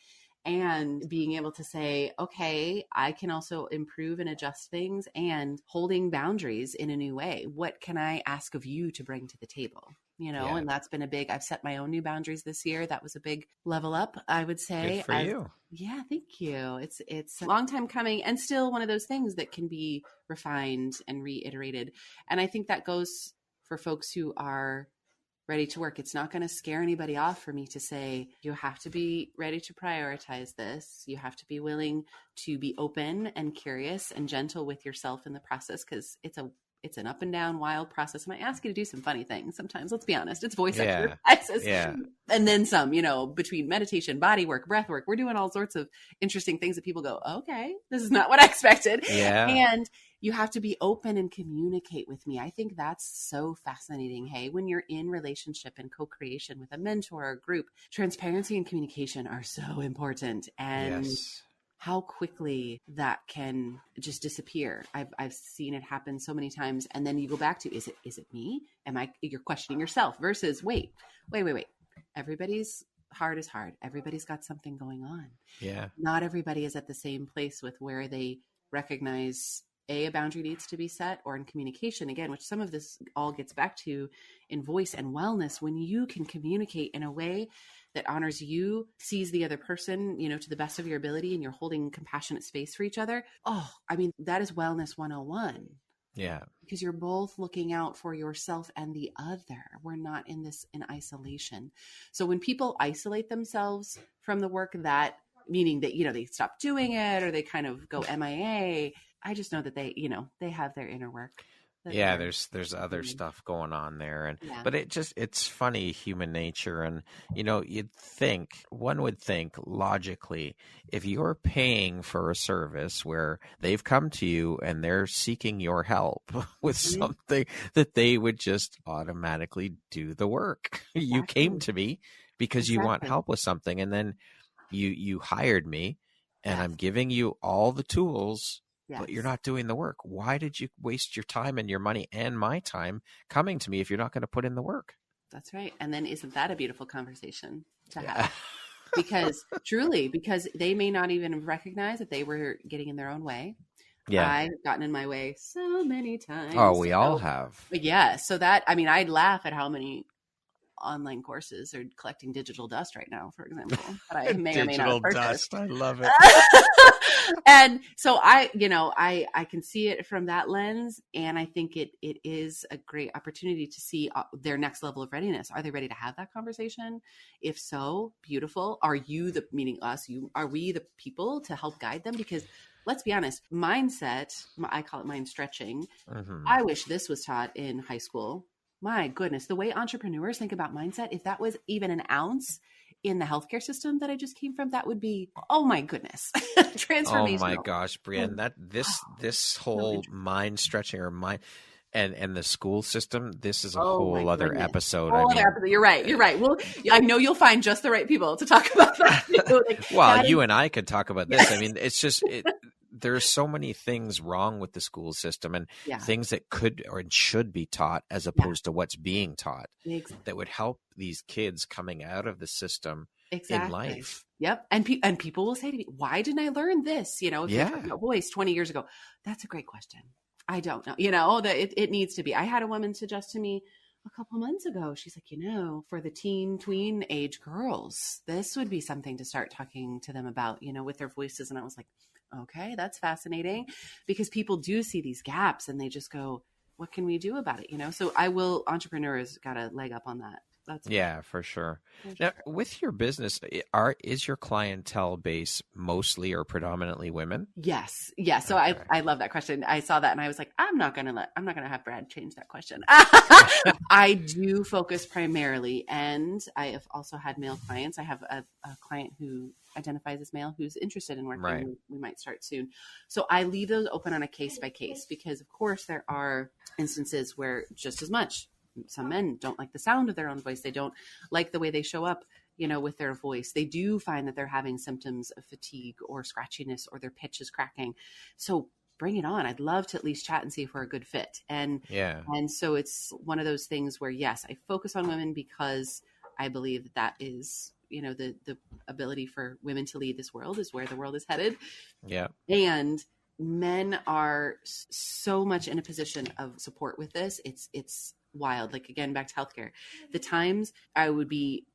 and being able to say, okay, I can also improve and adjust things, and holding boundaries in a new way. What can I ask of you to bring to the table? And that's been I've set my own new boundaries this year. That was a big level up, I would say. Good for you. Yeah, thank you. It's a long time coming, and still one of those things that can be refined and reiterated. And I think that goes for folks who are ready to work. It's not going to scare anybody off for me to say, you have to be ready to prioritize this. You have to be willing to be open and curious and gentle with yourself in the process, because it's an up and down wild process. And I ask you to do some funny things sometimes. Let's be honest. It's voice exercises. Yeah. And then some, between meditation, body work, breath work, we're doing all sorts of interesting things that people go, okay, this is not what I expected. Yeah. And you have to be open and communicate with me. I think that's so fascinating. Hey, when you're in relationship and co-creation with a mentor or group, transparency and communication are so important. And how quickly that can just disappear. I've seen it happen so many times. And then you go back to, is it me? You're questioning yourself versus wait. Everybody's heart is hard. Everybody's got something going on. Yeah. Not everybody is at the same place with where they recognize a boundary needs to be set, or in communication, again, which some of this all gets back to in voice and wellness. When you can communicate in a way that honors you, sees the other person, to the best of your ability, and you're holding compassionate space for each other. That is wellness 101. Yeah. Because you're both looking out for yourself and the other. We're not in isolation. So when people isolate themselves from the work, that meaning that, they stop doing it or they kind of go MIA, I just know that they have their inner work. Yeah, there's other stuff going on there. But it's funny, human nature. And, one would think logically, if you're paying for a service where they've come to you and they're seeking your help with something, that they would just automatically do the work. Exactly. You came to me because you want help with something, and then you hired me, and I'm giving you all the tools. Yes. But you're not doing the work. Why did you waste your time and your money and my time coming to me if you're not going to put in the work? That's right. And then isn't that a beautiful conversation to have? Because they may not even recognize that they were getting in their own way. Yeah. I've gotten in my way so many times. Oh, we all have. Yeah. So I'd laugh at how many online courses are collecting digital dust right now, for example, that I may or may not purchase. Digital dust. I love it. And so I can see it from that lens. And I think it is a great opportunity to see their next level of readiness. Are they ready to have that conversation? If so, beautiful. Are you meaning us, are we the people to help guide them? Because let's be honest, mindset, I call it mind stretching. Mm-hmm. I wish this was taught in high school. My goodness, the way entrepreneurs think about mindset, if that was even an ounce in the healthcare system that I just came from, that would be, oh my goodness, transformational. Oh my gosh, Brienne, this whole mind stretching or mind and the school system, this is a whole other episode. You're right. Well, I know you'll find just the right people to talk about that. You and I could talk about this. I mean, it's just there's so many things wrong with the school system and things that could or should be taught as opposed to what's being taught that would help these kids coming out of the system in life. Yep. And people will say to me, why didn't I learn this? If you're talking about voice 20 years ago, that's a great question. I don't know, that it needs to be. I had a woman suggest to me a couple months ago, she's like, for the tween age girls, this would be something to start talking to them about, with their voices. And I was like, okay, that's fascinating, because people do see these gaps and they just go, what can we do about it? So entrepreneurs got a leg up on that. That's Yeah, for sure. for Now, sure. with your business, is your clientele base mostly or predominantly women? Yes. Yeah. So Okay. I love that question. I saw that and I was like, I'm not going to have Brad change that question. I do focus primarily, and I have also had male clients. I have a client who identifies as male who's interested in working. Right. We might start soon. So I leave those open on a case by case because of course there are instances where just as much some men don't like the sound of their own voice. They don't like the way they show up, with their voice. They do find that they're having symptoms of fatigue or scratchiness or their pitch is cracking. So bring it on. I'd love to at least chat and see if we're a good fit. Yeah. And so it's one of those things where, yes, I focus on women because I believe that is, the ability for women to lead this world is where the world is headed. Yeah. And men are so much in a position of support with this. It's wild. Like, again, back to healthcare, the times I would be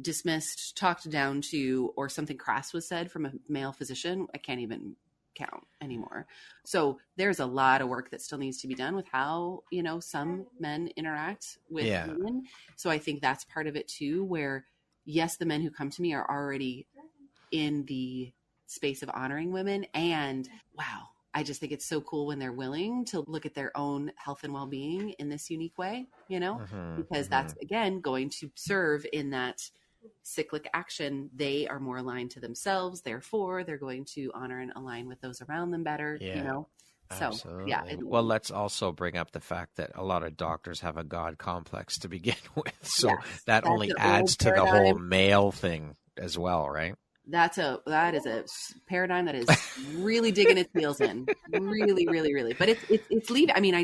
dismissed, talked down to, or something crass was said from a male physician, I can't even count anymore. So there's a lot of work that still needs to be done with how, some men interact with women. So I think that's part of it too, where yes, the men who come to me are already in the space of honoring women. And wow, I just think it's so cool when they're willing to look at their own health and well-being in this unique way, because that's, again, going to serve in that cyclic action. They are more aligned to themselves. Therefore, they're going to honor and align with those around them better, So, absolutely. yeah. Well, let's also bring up the fact that a lot of doctors have a God complex to begin with. So that only adds to the whole male thing as well, right? That is a paradigm that is really digging its heels in, really, really, really. But it's leaving. I mean,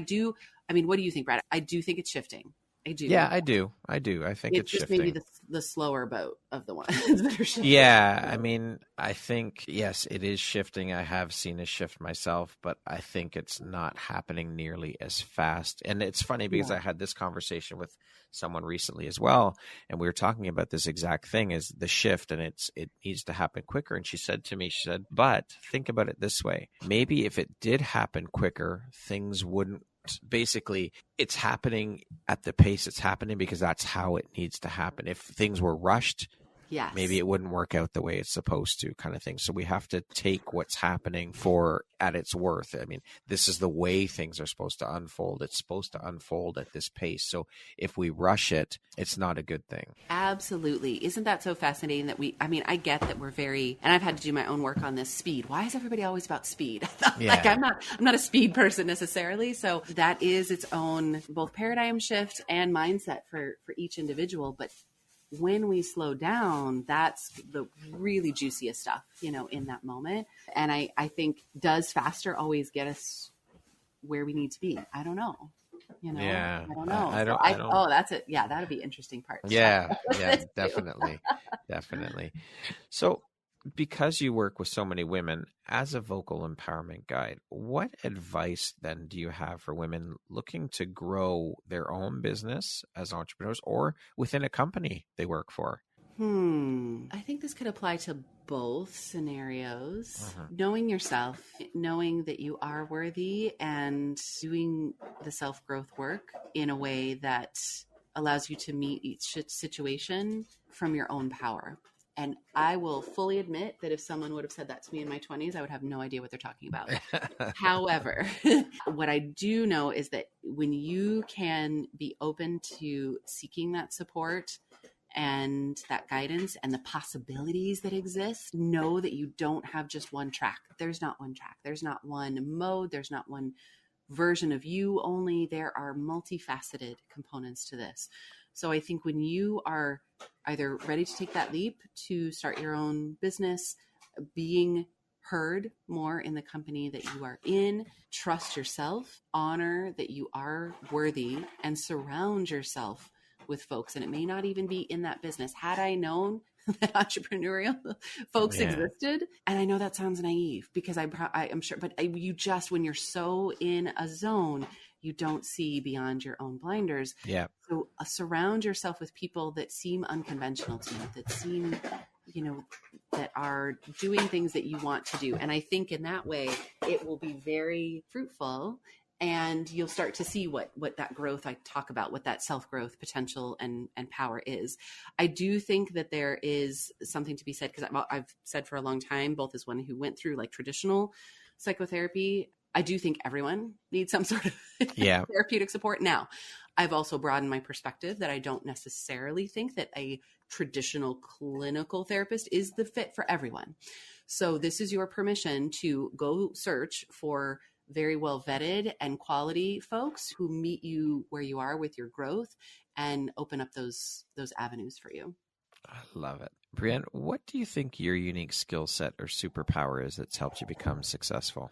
what do you think, Brad? I do think it's shifting. I do. Yeah, I do. I think it's just shifting. Maybe the slower boat of the ones that are shifting. Yeah, I mean, I think, yes, it is shifting. I have seen a shift myself, but I think it's not happening nearly as fast. And it's funny because I had this conversation with someone recently as well, and we were talking about this exact thing, is the shift, and it needs to happen quicker. And she said to me, but think about it this way. Maybe if it did happen quicker, things wouldn't. Basically, it's happening at the pace it's happening because that's how it needs to happen. If things were rushed, maybe it wouldn't work out the way it's supposed to, kind of thing. So we have to take what's happening at its worth. I mean, this is the way things are supposed to unfold. It's supposed to unfold at this pace. So if we rush it, it's not a good thing. Absolutely. Isn't that so fascinating that I get that we're very, and I've had to do my own work on this, speed. Why is everybody always about speed? Like, I'm not a speed person necessarily. So that is its own both paradigm shift and mindset for each individual. But when we slow down, that's the really juiciest stuff, in that moment. And I think, does faster always get us where we need to be? I don't know. Yeah. I don't know. I don't. Oh, that's it. Yeah, that'd be interesting part. Yeah, definitely. Definitely. So, because you work with so many women as a vocal empowerment guide, what advice then do you have for women looking to grow their own business as entrepreneurs or within a company they work for? I think this could apply to both scenarios. Knowing yourself, knowing that you are worthy, and doing the self-growth work in a way that allows you to meet each situation from your own power. And I will fully admit that if someone would have said that to me in my 20s, I would have no idea what they're talking about. However, what I do know is that when you can be open to seeking that support and that guidance and the possibilities that exist, know that you don't have just one track. There's not one track. There's not one mode. There's not one version of you only. There are multifaceted components to this. So I think when you are either ready to take that leap to start your own business, being heard more in the company that you are in, trust yourself, honor that you are worthy, and surround yourself with folks. And it may not even be in that business. Had I known that entrepreneurial folks existed, and I know that sounds naive because I'm sure, but you just, when you're so in a zone, you don't see beyond your own blinders. Yeah. So surround yourself with people that seem unconventional to you, that seem, that are doing things that you want to do. And I think in that way, it will be very fruitful and you'll start to see what that growth I talk about, what that self-growth potential and power is. I do think that there is something to be said, because I've said for a long time, both as one who went through like traditional psychotherapy, I do think everyone needs some sort of therapeutic support. Now, I've also broadened my perspective that I don't necessarily think that a traditional clinical therapist is the fit for everyone. So this is your permission to go search for very well vetted and quality folks who meet you where you are with your growth and open up those avenues for you. I love it. Brienne, what do you think your unique skill set or superpower is that's helped you become successful?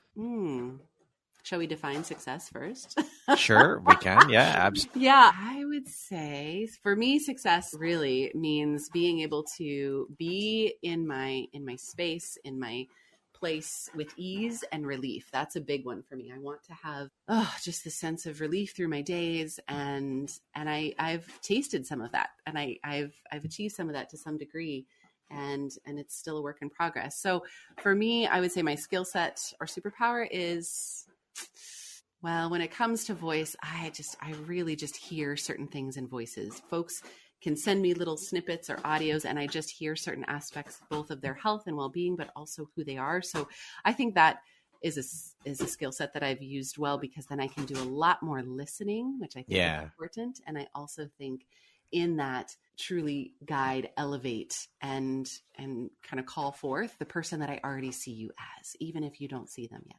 Shall we define success first? Sure, we can. Yeah, absolutely. Yeah, I would say for me, success really means being able to be in my space, in my place with ease and relief. That's a big one for me. I want to have just the sense of relief through my days, and I've tasted some of that, and I've achieved some of that to some degree, and it's still a work in progress. So for me, I would say my skill set or superpower is, well, when it comes to voice, I really just hear certain things in voices. Folks can send me little snippets or audios, and I just hear certain aspects both of their health and well-being, but also who they are. So I think that is a skill set that I've used well, because then I can do a lot more listening, which I think is important. And I also think in that truly guide, elevate, and kind of call forth the person that I already see you as, even if you don't see them yet.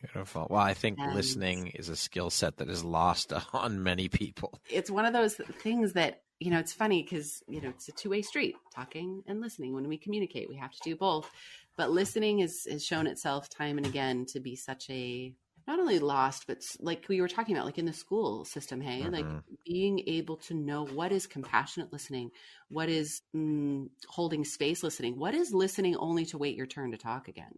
Beautiful. Well, I think listening is a skill set that is lost on many people. It's one of those things that, it's funny because, it's a two-way street, talking and listening. When we communicate, we have to do both. But listening has shown itself time and again to be such a, not only lost, but like we were talking about, like in the school system, hey, like being able to know what is compassionate listening, what is holding space listening, what is listening only to wait your turn to talk again.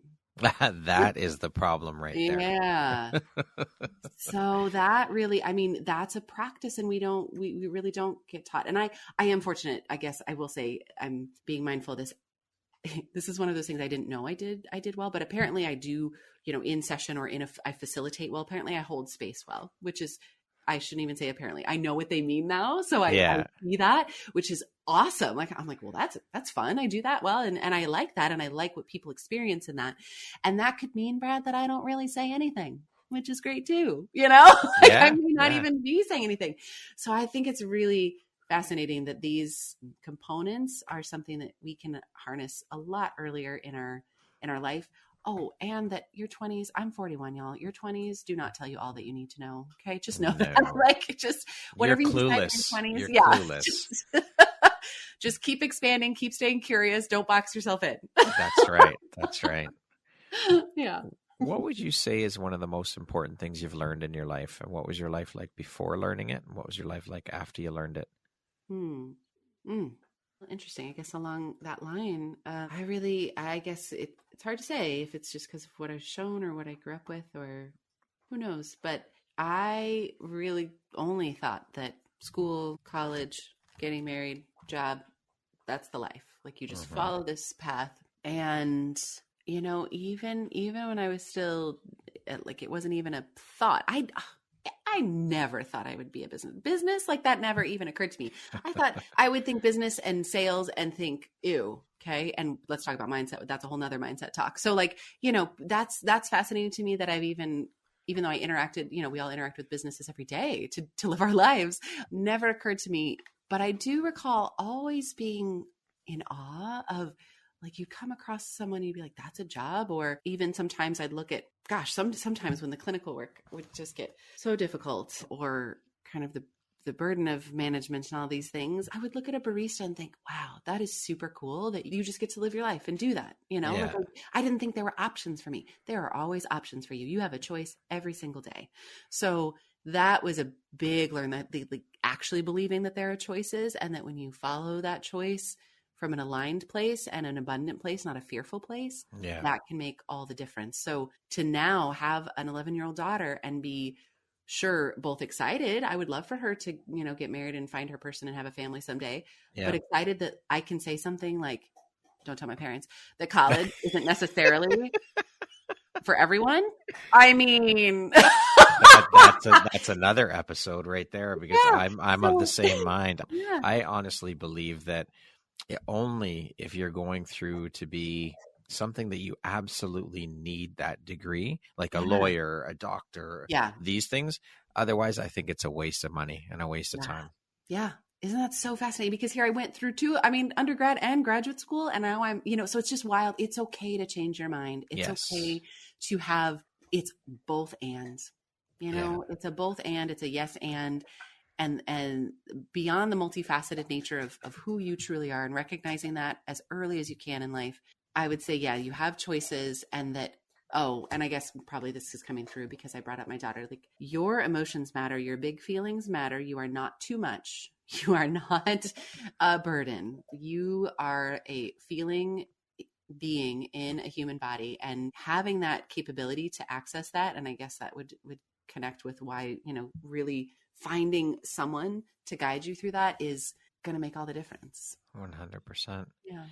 That is the problem right there. Yeah. So that really, that's a practice, and we really don't get taught. And I am fortunate, I guess I will say, I'm being mindful of this. This is one of those things I didn't know I did well, but apparently I do, in session or I facilitate well. Apparently I hold space well, which is, I shouldn't even say apparently. I know what they mean now. So I see that, which is awesome. Like, I'm like, well, that's fun. I do that well. And I like that. And I like what people experience in that. And that could mean, Brad, that I don't really say anything, which is great too. I may not even be saying anything. So I think it's really fascinating that these components are something that we can harness a lot earlier in our life. Oh, and that your 20s, I'm 41, y'all. Your 20s do not tell you all that you need to know. Okay. Just know that. Like, just whatever you decide in your 20s. You're clueless. Just keep expanding, keep staying curious. Don't box yourself in. That's right. That's right. Yeah. What would you say is one of the most important things you've learned in your life? And what was your life like before learning it? And what was your life like after you learned it? Interesting. I guess along that line, I guess it's hard to say if it's just because of what I've shown or what I grew up with, or who knows. But I really only thought that school, college, getting married, job, that's the life. Like, you just follow this path. And, even when I was still, like, it wasn't even a thought. I never thought I would be a business like that. Never even occurred to me. I thought I would think business and sales and think, ew. Okay. And let's talk about mindset. That's a whole nother mindset talk. So like, that's fascinating to me that I've even though I interacted, we all interact with businesses every day to live our lives, never occurred to me. But I do recall always being in awe of, like, you come across someone, you'd be like, that's a job. Or even sometimes I'd look at, sometimes when the clinical work would just get so difficult, or kind of the burden of management and all these things, I would look at a barista and think, wow, that is super cool that you just get to live your life and do that. Like, I didn't think there were options for me. There are always options for you. You have a choice every single day. So that was a big learn, that like actually believing that there are choices, and that when you follow that choice from an aligned place and an abundant place, not a fearful place, that can make all the difference. So to now have an 11-year-old daughter and be both excited, I would love for her to, get married and find her person and have a family someday, but excited that I can say something like, don't tell my parents, that college isn't necessarily for everyone. I mean, That's another episode right there, because I'm of the same mind. Yeah. I honestly believe that only if you're going through to be something that you absolutely need that degree, like a lawyer, a doctor, these things. Otherwise, I think it's a waste of money and a waste of time. Yeah. Isn't that so fascinating? Because here I went through undergrad and graduate school, and now I'm, so it's just wild. It's okay to change your mind. It's okay to have, it's both ands, it's a both and, it's a yes and beyond the multifaceted nature of who you truly are, and recognizing that as early as you can in life. I would say, you have choices, and that, and I guess probably this is coming through because I brought up my daughter, like, your emotions matter. Your big feelings matter. You are not too much. You are not a burden. You are a feeling being in a human body, and having that capability to access that. And I guess that would connect with why, really finding someone to guide you through that is going to make all the difference. 100%. Yeah.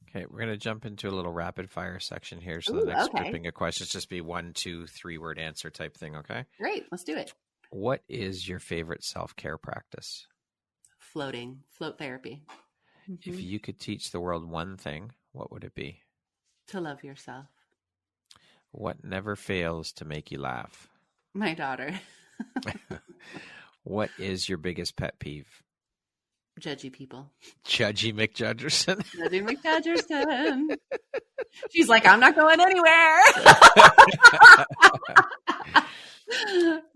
Okay, we're going to jump into a little rapid fire section here. So the next grouping of questions just be 1, 2, 3 word answer type thing. Okay. Great. Let's do it. What is your favorite self-care practice? Float therapy. If you could teach the world one thing, what would it be? To love yourself. What never fails to make you laugh? My daughter. What is your biggest pet peeve? Judgy people. Judgy McJudgerson. Judgy McJudgerson. She's like, I'm not going anywhere.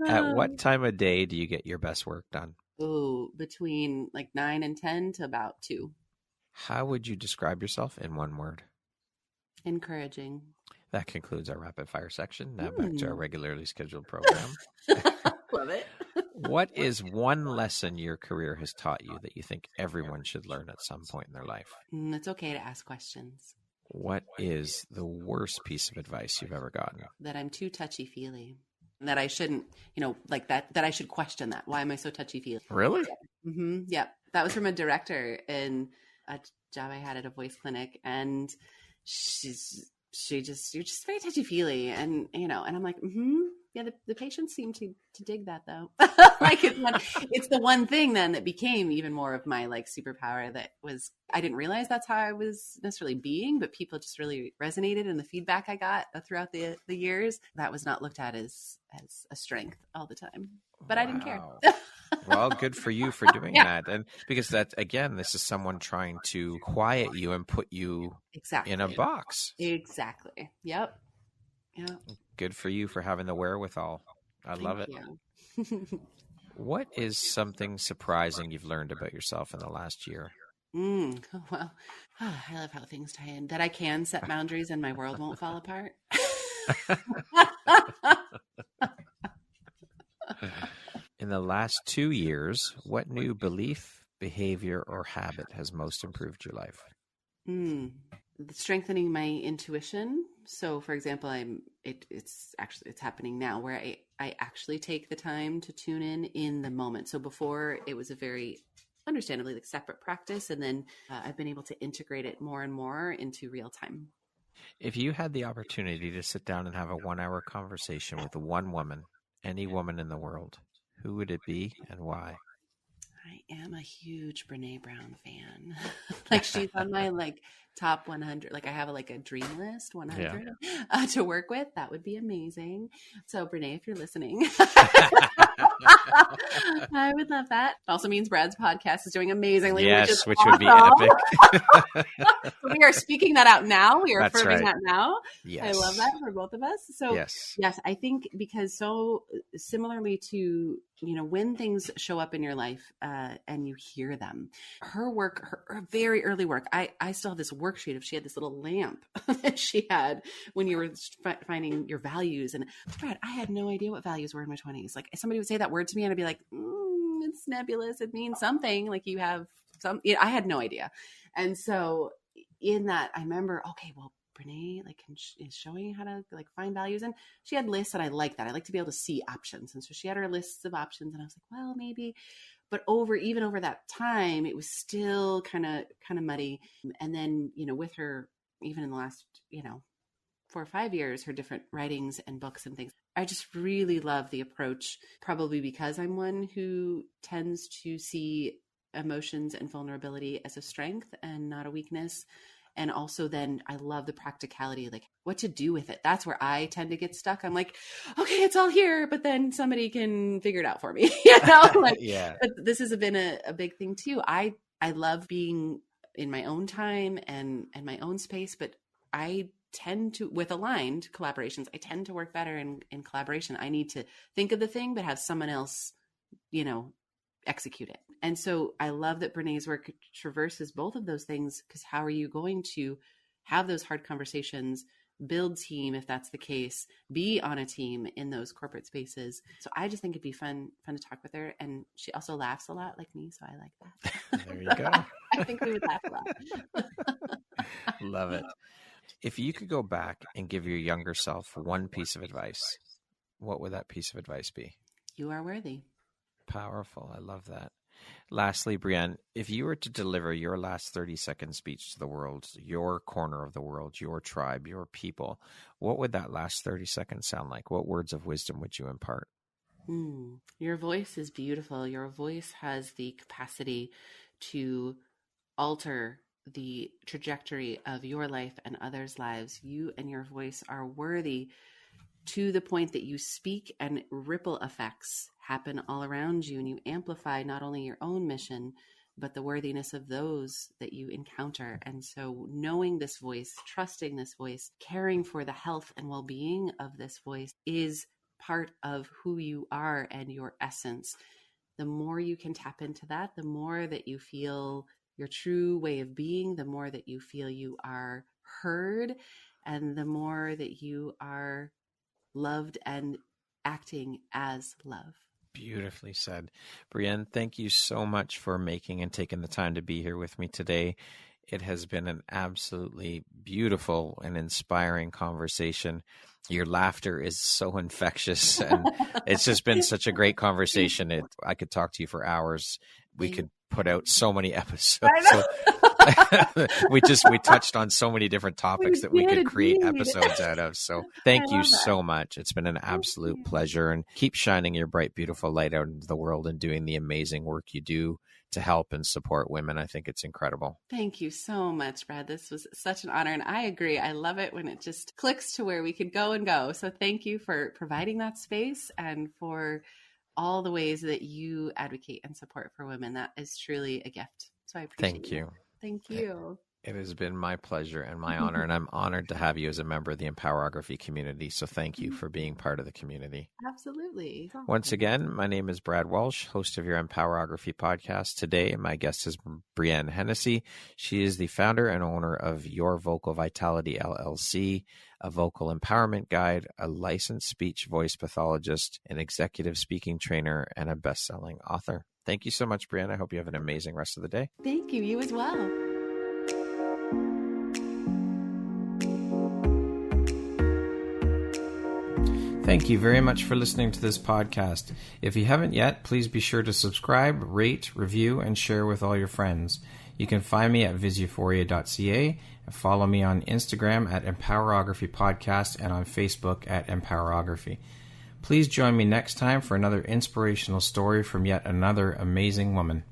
At what time of day do you get your best work done? Between like 9 and 10 to about 2. How would you describe yourself in one word? Encouraging. That concludes our rapid fire section. Now back to our regularly scheduled program. Love it. What is one lesson your career has taught you that you think everyone should learn at some point in their life? It's okay to ask questions. What is the worst piece of advice you've ever gotten? That I'm too touchy-feely. That I shouldn't, like that I should question that. Why am I so touchy-feely? Really? Mm-hmm. Yeah. That was from a director in a job I had at a voice clinic. And you're just very touchy-feely. And, and I'm like, yeah, the patients seem to dig that though. Like it's the one thing then that became even more of my like superpower, that was, I didn't realize that's how I was necessarily being, but people just really resonated, and the feedback I got throughout the years, that was not looked at as a strength all the time, but I didn't care. Well, good for you for doing that. And because that, again, this is someone trying to quiet you and put you in a box. Exactly. Yep. Good for you for having the wherewithal. I love it. What is something surprising you've learned about yourself in the last year? Well, I love how things tie in. That I can set boundaries and my world won't fall apart. In the last 2 years, what new belief, behavior, or habit has most improved your life? Strengthening my intuition. So, for example, it's happening now where I actually take the time to tune in the moment. So before, it was a very understandably like separate practice, and then I've been able to integrate it more and more into real time. If you had the opportunity to sit down and have a 1-hour conversation with one woman, any woman in the world, who would it be and why? I am a huge Brene Brown fan. Like, she's on my like top 100. Like, I have a dream list 100 to work with. That would be amazing. So Brene, if you're listening, I would love that. Also means Brad's podcast is doing amazingly. Yes, which awesome. would be epic. So we are speaking that out now. We are That's affirming right. that now. Yes. I love that for both of us. So yes, I think because so similarly to, when things show up in your life and you hear them, her work, her very early work, I still have this worksheet of, she had this little lamp that she had when you were finding your values. And Brad, I had no idea what values were in my 20s. Like, somebody would say that word to me and I'd be like, it's nebulous. It means something. Like, you have some, I had no idea. And so in that, I remember, okay, well, Brene is showing how to find values, and she had lists, and I like that. I like to be able to see options, and so she had her lists of options, and I was like, well, maybe. But even over that time, it was still kind of muddy. And then with her, even in the last 4 or 5 years, her different writings and books and things, I just really love the approach, probably because I'm one who tends to see emotions and vulnerability as a strength and not a weakness. And also then I love the practicality, like what to do with it. That's where I tend to get stuck. I'm like, okay, it's all here, but then somebody can figure it out for me. Like, yeah. But this has been a big thing too. I love being in my own time and my own space, but I tend to, with aligned collaborations, I tend to work better in collaboration. I need to think of the thing, but have someone else, execute it. And so I love that Brene's work traverses both of those things, because how are you going to have those hard conversations, build team if that's the case, be on a team in those corporate spaces. So I just think it'd be fun to talk with her. And she also laughs a lot like me, so I like that. There you go. I think we would laugh a lot. Love it. If you could go back and give your younger self one piece of advice, what would that piece of advice be? You are worthy. Powerful. I love that. Lastly, Brienne, if you were to deliver your last 30-second speech to the world, your corner of the world, your tribe, your people, what would that last 30 seconds sound like? What words of wisdom would you impart? Your voice is beautiful. Your voice has the capacity to alter the trajectory of your life and others' lives. You and your voice are worthy to the point that you speak and ripple effects happen all around you, and you amplify not only your own mission, but the worthiness of those that you encounter. And so knowing this voice, trusting this voice, caring for the health and well-being of this voice is part of who you are and your essence. The more you can tap into that, the more that you feel your true way of being, the more that you feel you are heard, and the more that you are loved and acting as love. Beautifully said. Brienne, thank you so much for making and taking the time to be here with me today. It has been an absolutely beautiful and inspiring conversation. Your laughter is so infectious, and it's just been such a great conversation. I could talk to you for hours. We could put out so many episodes. We touched on so many different topics that we could create episodes out of. So thank you so much. It's been an absolute pleasure, and keep shining your bright, beautiful light out into the world and doing the amazing work you do to help and support women. I think it's incredible. Thank you so much, Brad. This was such an honor, and I agree. I love it when it just clicks to where we could go and go. So thank you for providing that space and for all the ways that you advocate and support for women. That is truly a gift. So I appreciate it. Thank you. It has been my pleasure and my honor, and I'm honored to have you as a member of the EmpowHERography community. So thank you for being part of the community. Absolutely. Once again, my name is Brad Walsh, host of your EmpowHERography podcast. Today, my guest is Brienne Hennessy. She is the founder and owner of Your Vocal Vitality, LLC, a vocal empowerment guide, a licensed speech voice pathologist, an executive speaking trainer, and a best-selling author. Thank you so much, Brienne. I hope you have an amazing rest of the day. Thank you. You as well. Thank you very much for listening to this podcast. If you haven't yet, please be sure to subscribe, rate, review, and share with all your friends. You can find me at visuphoria.ca and follow me on Instagram at EmpowHERography Podcast and on Facebook at EmpowHERography. Please join me next time for another inspirational story from yet another amazing woman.